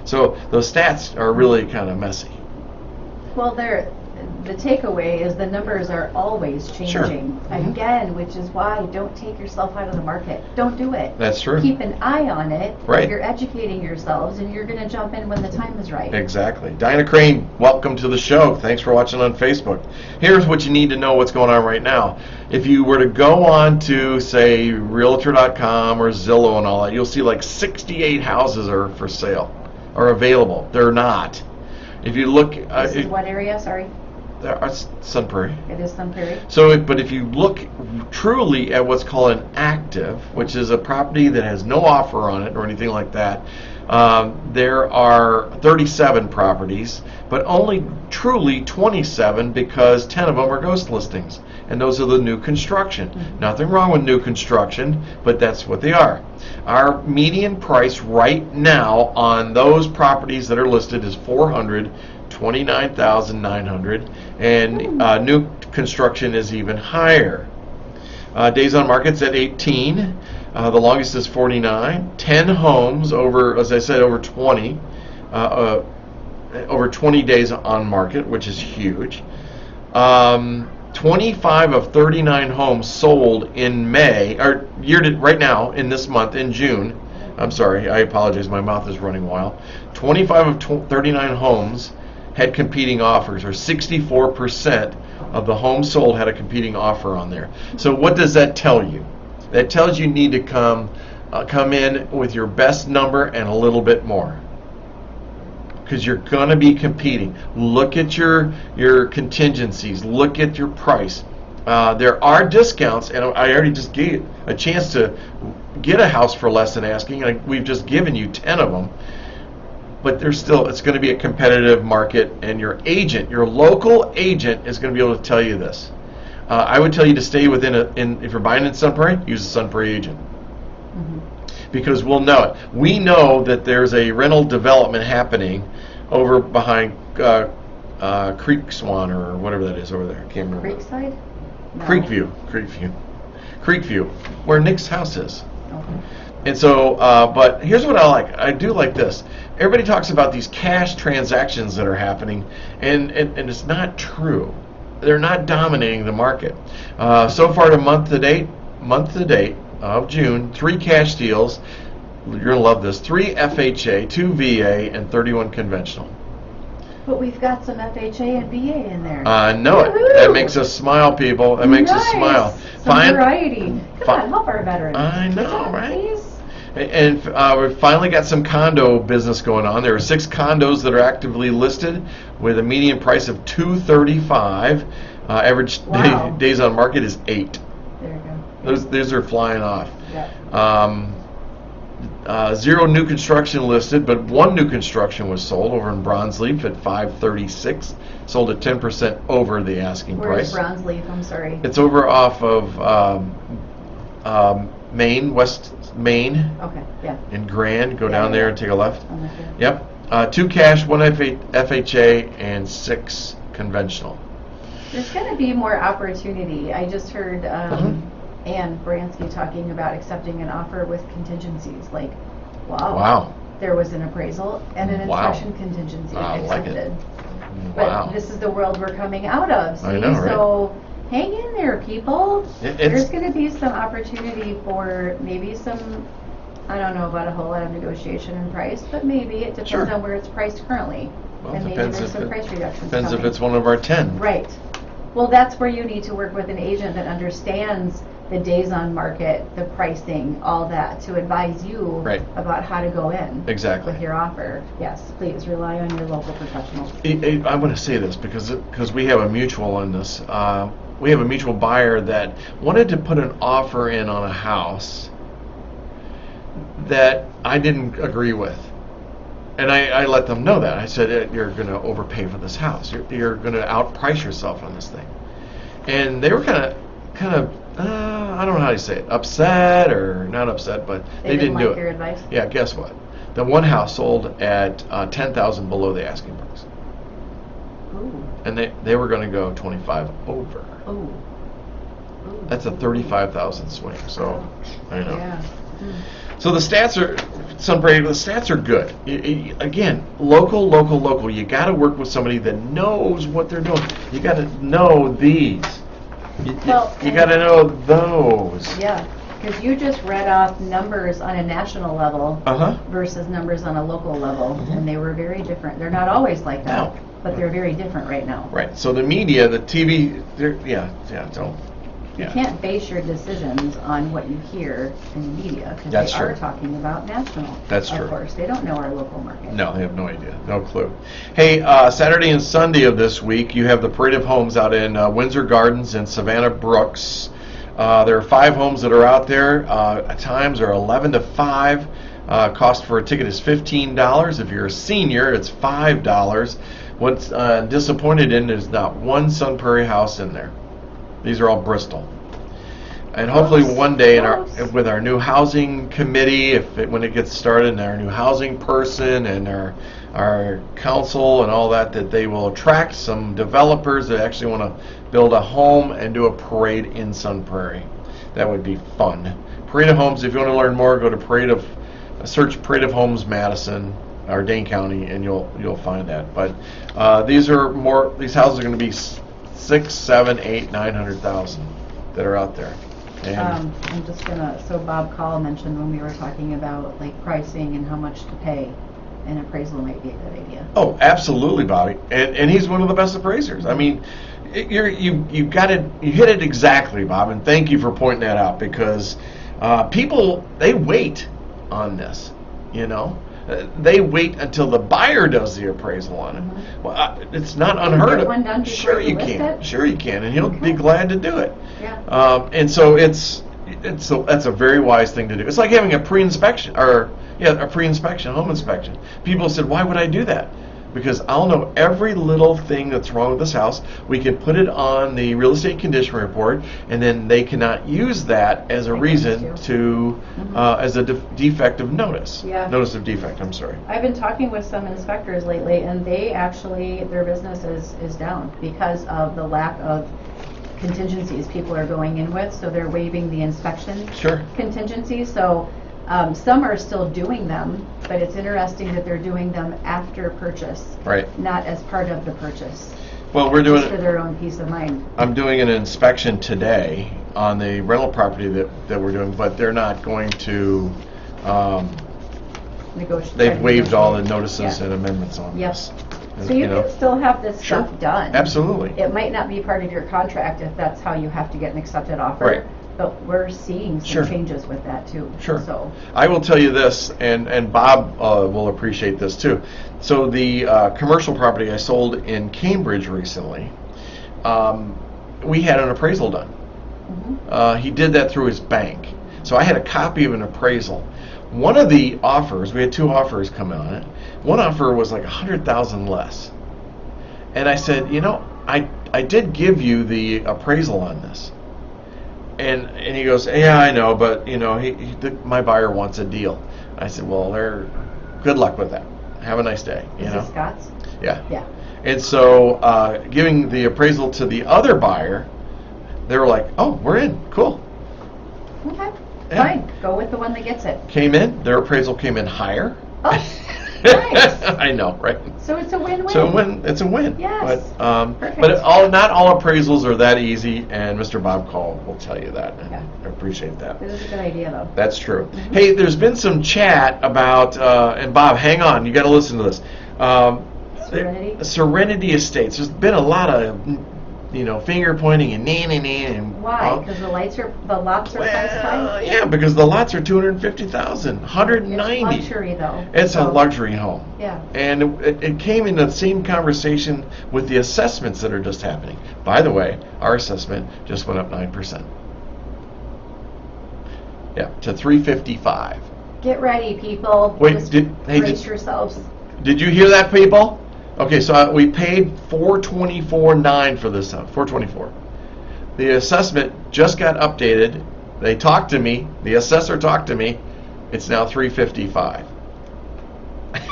[SPEAKER 1] So those stats are really kind of messy.
[SPEAKER 2] Well, the takeaway is the numbers are always changing.
[SPEAKER 1] Sure. Mhm.
[SPEAKER 2] Again, which is why don't take yourself out of the market. Don't do it.
[SPEAKER 1] That's true.
[SPEAKER 2] Keep an eye on it.
[SPEAKER 1] Right.
[SPEAKER 2] You're educating yourselves, and you're going to jump in when the time is right.
[SPEAKER 1] Exactly. Diana Crane, welcome to the show. Thanks for watching on Facebook. Here's what you need to know what's going on right now. If you were to go on to, say, Realtor.com or Zillow and all that, you'll see like 68 houses are for sale, are available. They're not. If you look...
[SPEAKER 2] This is what area? Sorry.
[SPEAKER 1] Sun Prairie.
[SPEAKER 2] It is Sun Prairie.
[SPEAKER 1] So, but if you look truly at what's called an active, which is a property that has no offer on it or anything like that, there are 37 properties, but only truly 27 because 10 of them are ghost listings, and those are the new construction. Nothing wrong with new construction, but that's what they are. Our median price right now on those properties that are listed is $429,900, and new construction is even higher. Days on market's at 18. The longest is 49. 10 homes over, as I said, over 20 days on market, which is huge. 25 of 39 homes sold in May, or right now in this month in June. I'm sorry, I apologize, my mouth is running wild. 25 of 39 homes had competing offers, or 64% of the homes sold had a competing offer on there. So what does that tell you? That tells you need to come in with your best number and a little bit more, because you're going to be competing. Look at your contingencies. Look at your price. There are discounts, and I already just gave a chance to get a house for less than asking, and we've just given you 10 of them. But it's going to be a competitive market, and your local agent is going to be able to tell you this. I would tell you to stay if you're buying in Sun Prairie, use a Sun Prairie agent. Because we'll know it. We know that there's a rental development happening over behind Creek Swan or whatever that is over there. I can't remember.
[SPEAKER 2] Creekside? No.
[SPEAKER 1] Creekview, where Nick's house is.
[SPEAKER 2] Okay.
[SPEAKER 1] And so, but here's what I like. I do like this. Everybody talks about these cash transactions that are happening, and it's not true. They're not dominating the market. So far to month to date of June, 3 cash deals. You're going to love this. 3 FHA, 2 VA, and 31 conventional.
[SPEAKER 2] But we've got some FHA and VA in there.
[SPEAKER 1] I know it.
[SPEAKER 2] Woohoo!
[SPEAKER 1] That makes us smile, people. That makes us smile.
[SPEAKER 2] Some variety. Come on, help our veterans.
[SPEAKER 1] I know,
[SPEAKER 2] Yeah,
[SPEAKER 1] right?
[SPEAKER 2] please.
[SPEAKER 1] And we've finally got some condo business going on. There are 6 condos that are actively listed with a median price of $235. Average
[SPEAKER 2] Wow.
[SPEAKER 1] days on market is 8.
[SPEAKER 2] There you go.
[SPEAKER 1] Those are flying off.
[SPEAKER 2] Yeah.
[SPEAKER 1] 0 new construction listed, but 1 new construction was sold over in Bronzeleaf at $536. Sold at 10% over the asking
[SPEAKER 2] Where's
[SPEAKER 1] price.
[SPEAKER 2] Bronzeleaf? I'm sorry.
[SPEAKER 1] It's over off of Maine, West Maine,
[SPEAKER 2] Okay, yeah.
[SPEAKER 1] in Grand. Go
[SPEAKER 2] Yeah,
[SPEAKER 1] down there
[SPEAKER 2] yeah.
[SPEAKER 1] and take a left.
[SPEAKER 2] I'm with you.
[SPEAKER 1] Yep. 2 cash, 1 FHA, and 6 conventional.
[SPEAKER 2] There's going to be more opportunity. I just heard
[SPEAKER 1] Mhm.
[SPEAKER 2] Ann Bransky talking about accepting an offer with contingencies. Like,
[SPEAKER 1] Wow.
[SPEAKER 2] there was an appraisal and an
[SPEAKER 1] Wow.
[SPEAKER 2] inspection contingency
[SPEAKER 1] I like it.
[SPEAKER 2] accepted. But
[SPEAKER 1] Wow.
[SPEAKER 2] this is the world we're coming out of. See?
[SPEAKER 1] I know, right?
[SPEAKER 2] So hang in there, people.
[SPEAKER 1] It's-
[SPEAKER 2] There's going to be some opportunity for maybe some, I don't know about a whole lot of negotiation in price, but maybe it depends
[SPEAKER 1] Sure.
[SPEAKER 2] on where it's priced currently.
[SPEAKER 1] Well,
[SPEAKER 2] and maybe
[SPEAKER 1] depends
[SPEAKER 2] there's
[SPEAKER 1] if
[SPEAKER 2] some
[SPEAKER 1] it-
[SPEAKER 2] price reductions
[SPEAKER 1] Depends if
[SPEAKER 2] coming.
[SPEAKER 1] it's one of our 10.
[SPEAKER 2] Right. Well, that's where you need to work with an agent that understands the days on market, the pricing, all that, to advise you
[SPEAKER 1] Right.
[SPEAKER 2] about how to go in
[SPEAKER 1] Exactly.
[SPEAKER 2] with your offer. Yes, please rely on your local professionals.
[SPEAKER 1] I'm going to say this because we have a mutual in this. We have a mutual buyer that wanted to put an offer in on a house that I didn't agree with. And I let them know that. I said, you're going to overpay for this house. You're going to outprice yourself on this thing. And they were kind of, I don't know how to say it, upset or not upset, but they didn't do
[SPEAKER 2] like
[SPEAKER 1] it.
[SPEAKER 2] your advice?
[SPEAKER 1] Yeah, guess what? The one house sold at $10,000 below the asking price.
[SPEAKER 2] Ooh.
[SPEAKER 1] And they were going to go 25 over.
[SPEAKER 2] Ooh. Ooh.
[SPEAKER 1] That's a 35,000 swing. So I know.
[SPEAKER 2] Yeah. Mm.
[SPEAKER 1] So the stats are, Sunbury, the stats are good. Again, local. You got to work with somebody that knows what they're doing. You got to know these.
[SPEAKER 2] Well,
[SPEAKER 1] You got to know those.
[SPEAKER 2] Yeah, because you just read off numbers on a national level
[SPEAKER 1] Uh-huh.
[SPEAKER 2] versus numbers on a local level,
[SPEAKER 1] Mhm.
[SPEAKER 2] and they were very different. They're not always like that,
[SPEAKER 1] No.
[SPEAKER 2] but they're very different right now.
[SPEAKER 1] Right. So the media, the TV,
[SPEAKER 2] You can't base your decisions on what you hear in the media, because
[SPEAKER 1] That's
[SPEAKER 2] they are
[SPEAKER 1] true.
[SPEAKER 2] talking about national.
[SPEAKER 1] That's true.
[SPEAKER 2] Of course, they don't know our local market.
[SPEAKER 1] No, they have no idea, no clue. Hey, Saturday and Sunday of this week, you have the Parade of Homes out in Windsor Gardens and Savannah Brooks. There are 5 homes that are out there. Times are 11 to 5. Cost for a ticket is $15. If you're a senior, it's $5. What's disappointed in is not one Sun Prairie house in there. These are all Bristol. And hopefully one day with our new housing committee, when it gets started, and our new housing person and our council and all that they will attract some developers that actually want to build a home and do a parade in Sun Prairie. That would be fun. Parade of Homes, if you want to learn more, go to search Parade of Homes Madison or Dane County, and you'll find that. But these houses are going to be 6, 7, 8, 900,000 that are out there. And
[SPEAKER 2] I'm just gonna, so Bob Call mentioned when we were talking about like pricing and how much to pay, an appraisal might be a good idea.
[SPEAKER 1] oh, absolutely, Bobby, and he's one of the best appraisers. I mean, you hit it exactly, Bob, and thank you for pointing that out, because people, they wait on this, they wait until the buyer does the appraisal on it.
[SPEAKER 2] Mhm.
[SPEAKER 1] Well, it's not
[SPEAKER 2] Can you
[SPEAKER 1] unheard
[SPEAKER 2] get
[SPEAKER 1] of.
[SPEAKER 2] one done before
[SPEAKER 1] Sure
[SPEAKER 2] you
[SPEAKER 1] you
[SPEAKER 2] list
[SPEAKER 1] can.
[SPEAKER 2] it?
[SPEAKER 1] Sure you can, and he'll be
[SPEAKER 2] Okay.
[SPEAKER 1] glad to do it.
[SPEAKER 2] Yeah.
[SPEAKER 1] And so that's a very wise thing to do. It's like having a pre-inspection, home inspection. People said, why would I do that? because I'll know every little thing that's wrong with this house. We can put it on the real estate condition report, and then they cannot use that as a reason to, as a defective notice.
[SPEAKER 2] Yeah.
[SPEAKER 1] Notice of defect, I'm sorry.
[SPEAKER 2] I've been talking with some inspectors lately, and they actually, their business is down because of the lack of contingencies people are going in with, so they're waiving the inspection contingencies. So some are still doing them, but it's interesting that they're doing them after purchase, not as part of the purchase.
[SPEAKER 1] Well, we're doing
[SPEAKER 2] just for their own peace of mind.
[SPEAKER 1] I'm doing an inspection today on the rental property that we're doing, but they're not going to. They've waived all the notices and amendments on this.
[SPEAKER 2] So you can still have this stuff done.
[SPEAKER 1] Absolutely.
[SPEAKER 2] It might not be part of your contract if that's how you have to get an accepted offer. But we're seeing some changes with that too. So
[SPEAKER 1] I will tell you this, and Bob will appreciate this too. So the commercial property I sold in Cambridge recently, we had an appraisal done. He did that through his bank. So I had a copy of an appraisal. One of the offers, we had two offers come on it. One offer was like $100,000 less. And I said, I did give you the appraisal on this. And he goes, yeah, I know, but my buyer wants a deal. I said, well, good luck with that. Have a nice day.
[SPEAKER 2] Is it Scott's?
[SPEAKER 1] Yeah. And so giving the appraisal to the other buyer, they were like, oh, we're in. Cool.
[SPEAKER 2] Okay. Fine. Go with the one that gets it.
[SPEAKER 1] Their appraisal came in higher.
[SPEAKER 2] Oh, nice.
[SPEAKER 1] I know, right?
[SPEAKER 2] So it's a win-win.
[SPEAKER 1] It's a win.
[SPEAKER 2] Yes.
[SPEAKER 1] But not all appraisals are that easy, and Mr. Bob Call will tell you that. I appreciate that.
[SPEAKER 2] This is a good idea, though.
[SPEAKER 1] That's true. Hey, there's been some chat about, and Bob, hang on, you got to listen to this. Serenity Estates. There's been a lot of finger pointing and and
[SPEAKER 2] why? Because the lots are priced high.
[SPEAKER 1] Yeah, because the lots are $250,000, $190,000.
[SPEAKER 2] It's luxury though.
[SPEAKER 1] It's a luxury home.
[SPEAKER 2] Yeah.
[SPEAKER 1] And it came in the same conversation with the assessments that are just happening. By the way, our assessment just went up 9%. Yeah, to $355.
[SPEAKER 2] Get ready, people.
[SPEAKER 1] Wait,
[SPEAKER 2] brace yourselves.
[SPEAKER 1] Did you hear that, people? Okay, so we paid $424.9 for this house, $424. The assessment just got updated. They talked to me. The assessor talked to me. It's now $355.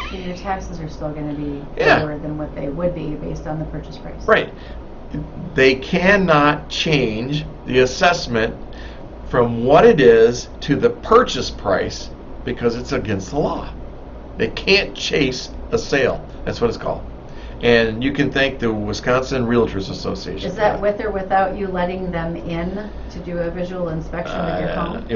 [SPEAKER 2] So your taxes are still going to be lower than what they would be based on the purchase price.
[SPEAKER 1] Right. They cannot change the assessment from what it is to the purchase price because it's against the law. They can't chase a sale. That's what it's called. And you can thank the Wisconsin Realtors Association.
[SPEAKER 2] Is that with or without you letting them in to do a visual inspection of your home?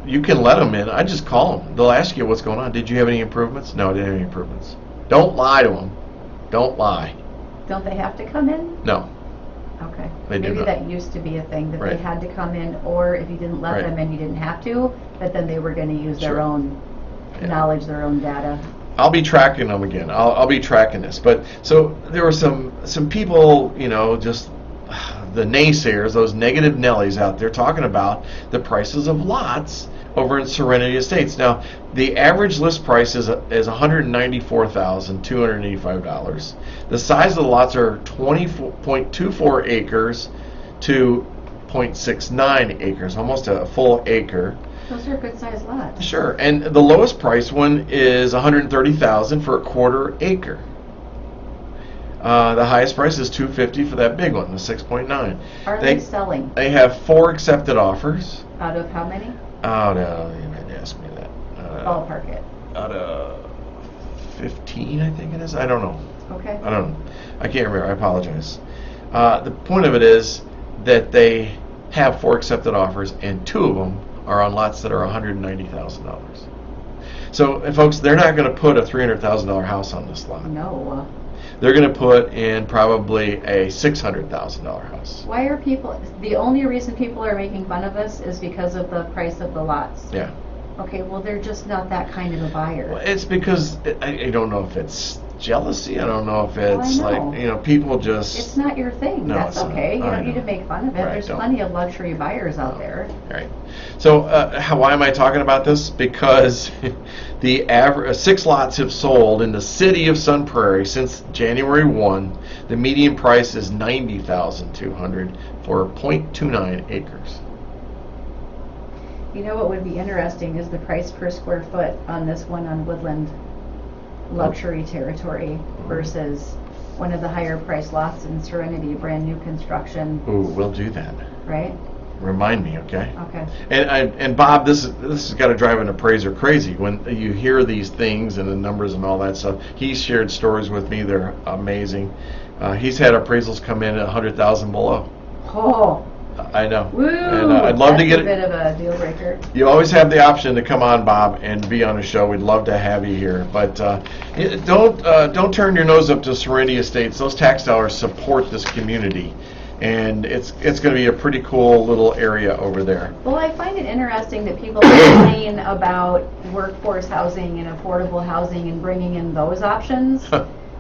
[SPEAKER 1] You can let them in. I just call them. They'll ask you what's going on. Did you have any improvements? No, I didn't have any improvements. Don't lie to them. Don't lie.
[SPEAKER 2] Don't they have to come in?
[SPEAKER 1] No.
[SPEAKER 2] Okay.
[SPEAKER 1] They do
[SPEAKER 2] Maybe
[SPEAKER 1] not.
[SPEAKER 2] that used to be a thing that they had to come in, or if you didn't let them in, you didn't have to. But then they were going to use their own knowledge, their own data.
[SPEAKER 1] I'll be tracking them again. I'll be tracking this. But so there were some people, just the naysayers, those negative Nellies out there talking about the prices of lots over in Serenity Estates. Now, the average list price is $194,285. The size of the lots are 20.24 acres to 0.69 acres, almost a full acre.
[SPEAKER 2] Those are good sized lots.
[SPEAKER 1] Sure, and the lowest price one is $130,000 for a quarter acre. The highest price is $250 for that big one, the 6.9.
[SPEAKER 2] Are they selling?
[SPEAKER 1] They have 4 accepted offers.
[SPEAKER 2] Out of how many?
[SPEAKER 1] Oh no, you might ask me that.
[SPEAKER 2] Ballpark it.
[SPEAKER 1] Out of 15, I think it is. I don't know.
[SPEAKER 2] Okay.
[SPEAKER 1] I don't know. I can't remember. I apologize. The point of it is that they have 4 accepted offers, and 2 of them are on lots that are $190,000. So, folks, they're not going to put a $300,000 house on this lot.
[SPEAKER 2] No.
[SPEAKER 1] They're going to put in probably a $600,000 house.
[SPEAKER 2] Why are people? The only reason people are making fun of us is because of the price of the lots.
[SPEAKER 1] Yeah.
[SPEAKER 2] Okay, well, they're just not that kind of a buyer.
[SPEAKER 1] It's because I don't know if it's jealousy. I don't know if it's
[SPEAKER 2] I know.
[SPEAKER 1] like people just.
[SPEAKER 2] It's not your thing.
[SPEAKER 1] No,
[SPEAKER 2] That's
[SPEAKER 1] it's not.
[SPEAKER 2] okay. You
[SPEAKER 1] I
[SPEAKER 2] don't need
[SPEAKER 1] know.
[SPEAKER 2] to make fun of it.
[SPEAKER 1] Right,
[SPEAKER 2] There's
[SPEAKER 1] don't.
[SPEAKER 2] plenty of luxury buyers out there.
[SPEAKER 1] Right. So why am I talking about this? Because the average 6 lots have sold in the city of Sun Prairie since January 1. The median price is $90,200 for 0.29 acres.
[SPEAKER 2] You know what would be interesting is the price per square foot on this one on Woodland luxury territory versus one of the higher priced lots in Serenity, brand new construction,
[SPEAKER 1] Ooh, we'll do that.
[SPEAKER 2] right?
[SPEAKER 1] Remind me, okay?
[SPEAKER 2] Okay.
[SPEAKER 1] And Bob, this has got to drive an appraiser crazy when you hear these things and the numbers and all that stuff. He's shared stories with me; they're amazing. He's had appraisals come in at 100,000 below.
[SPEAKER 2] Oh,
[SPEAKER 1] I know.
[SPEAKER 2] woo!
[SPEAKER 1] And I'd love to get
[SPEAKER 2] That's a
[SPEAKER 1] it.
[SPEAKER 2] bit of a deal breaker.
[SPEAKER 1] You always have the option to come on, Bob, and be on the show. We'd love to have you here. But don't turn your nose up to Serenity Estates. Those tax dollars support this community, and it's going to be a pretty cool little area over there.
[SPEAKER 2] Well, I find it interesting that people complain about workforce housing and affordable housing and bringing in those options.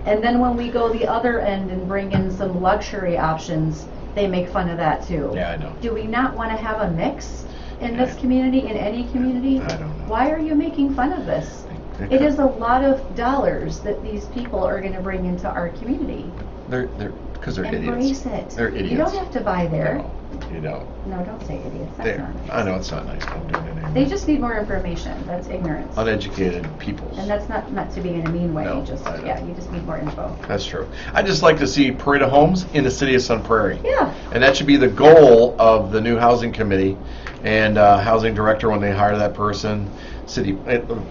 [SPEAKER 2] And then when we go the other end and bring in some luxury options, they make fun of that too.
[SPEAKER 1] Yeah, I know.
[SPEAKER 2] Do we not want to have a mix in this
[SPEAKER 1] Yeah.
[SPEAKER 2] community, in any community?
[SPEAKER 1] I don't know.
[SPEAKER 2] Why are you making fun of this? It is a lot of dollars that these people are going to bring into our community.
[SPEAKER 1] They're because they're
[SPEAKER 2] Embrace
[SPEAKER 1] idiots.
[SPEAKER 2] it.
[SPEAKER 1] They're idiots.
[SPEAKER 2] You don't have to buy there.
[SPEAKER 1] No, you don't.
[SPEAKER 2] No, don't say idiots. That's
[SPEAKER 1] There.
[SPEAKER 2] not nice.
[SPEAKER 1] I know it's not nice. Don't do it anymore.
[SPEAKER 2] They just need more information. That's ignorance.
[SPEAKER 1] Uneducated people.
[SPEAKER 2] And that's not to be in a mean way.
[SPEAKER 1] No,
[SPEAKER 2] Just
[SPEAKER 1] I know.
[SPEAKER 2] yeah, you just need more info.
[SPEAKER 1] That's true. I just like to see Parade of Homes in the city of Sun Prairie.
[SPEAKER 2] Yeah.
[SPEAKER 1] And that should be the goal of the new housing committee and housing director when they hire that person, city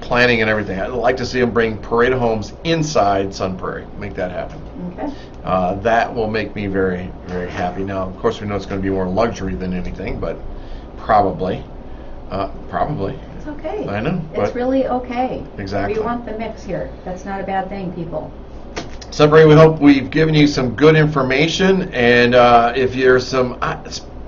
[SPEAKER 1] planning and everything. I'd like to see them bring Parade of Homes inside Sun Prairie. Make that happen.
[SPEAKER 2] Okay.
[SPEAKER 1] That will make me very, very happy. Now, of course, we know it's going to be more luxury than anything, but probably. Probably.
[SPEAKER 2] It's okay.
[SPEAKER 1] I know,
[SPEAKER 2] It's
[SPEAKER 1] but-
[SPEAKER 2] really okay.
[SPEAKER 1] Exactly.
[SPEAKER 2] We want the mix here. That's not a bad thing, people.
[SPEAKER 1] Sunbury, we hope we've given you some good information, and if there's some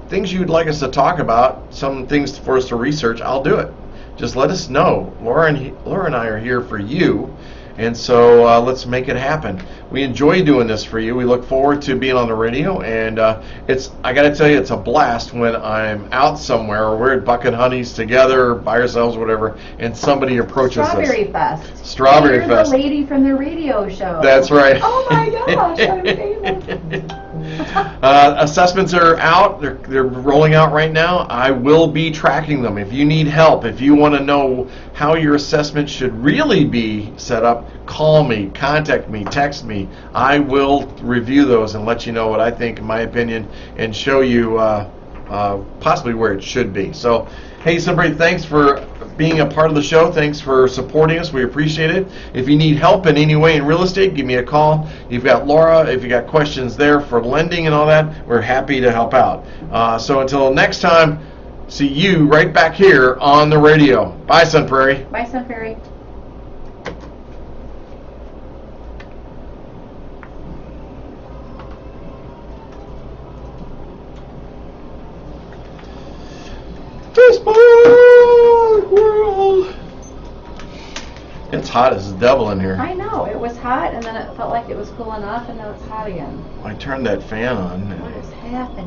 [SPEAKER 1] things you'd like us to talk about, some things for us to research, I'll do it. Just let us know. Laura and I are here for you, and so let's make it happen. We enjoy doing this for you. We look forward to being on the radio, and I got to tell you, it's a blast when I'm out somewhere or we're at Bucket Honey's together, by ourselves, whatever, and somebody approaches
[SPEAKER 2] Strawberry
[SPEAKER 1] us.
[SPEAKER 2] Fest.
[SPEAKER 1] Strawberry
[SPEAKER 2] You're
[SPEAKER 1] Fest.
[SPEAKER 2] the lady from the radio show.
[SPEAKER 1] That's right.
[SPEAKER 2] Oh my gosh, I'm famous.
[SPEAKER 1] Assessments are out. They're rolling out right now. I will be tracking them. If you need help, if you want to know how your assessment should really be set up, call me, contact me, text me. I will review those and let you know what I think, in my opinion, and show you possibly where it should be. So, hey, somebody, thanks for being a part of the show. Thanks for supporting us. We appreciate it. If you need help in any way in real estate, give me a call. You've got Laura. If you got questions there for lending and all that, we're happy to help out. So until next time, see you right back here on the radio. Bye, Sun Prairie.
[SPEAKER 2] Bye, Sun Prairie.
[SPEAKER 1] Facebook world. It's hot as the devil in here.
[SPEAKER 2] I know. It was hot, and then it felt like it was cooling off, and now it's hot again.
[SPEAKER 1] I turned that fan on.
[SPEAKER 2] What is happening?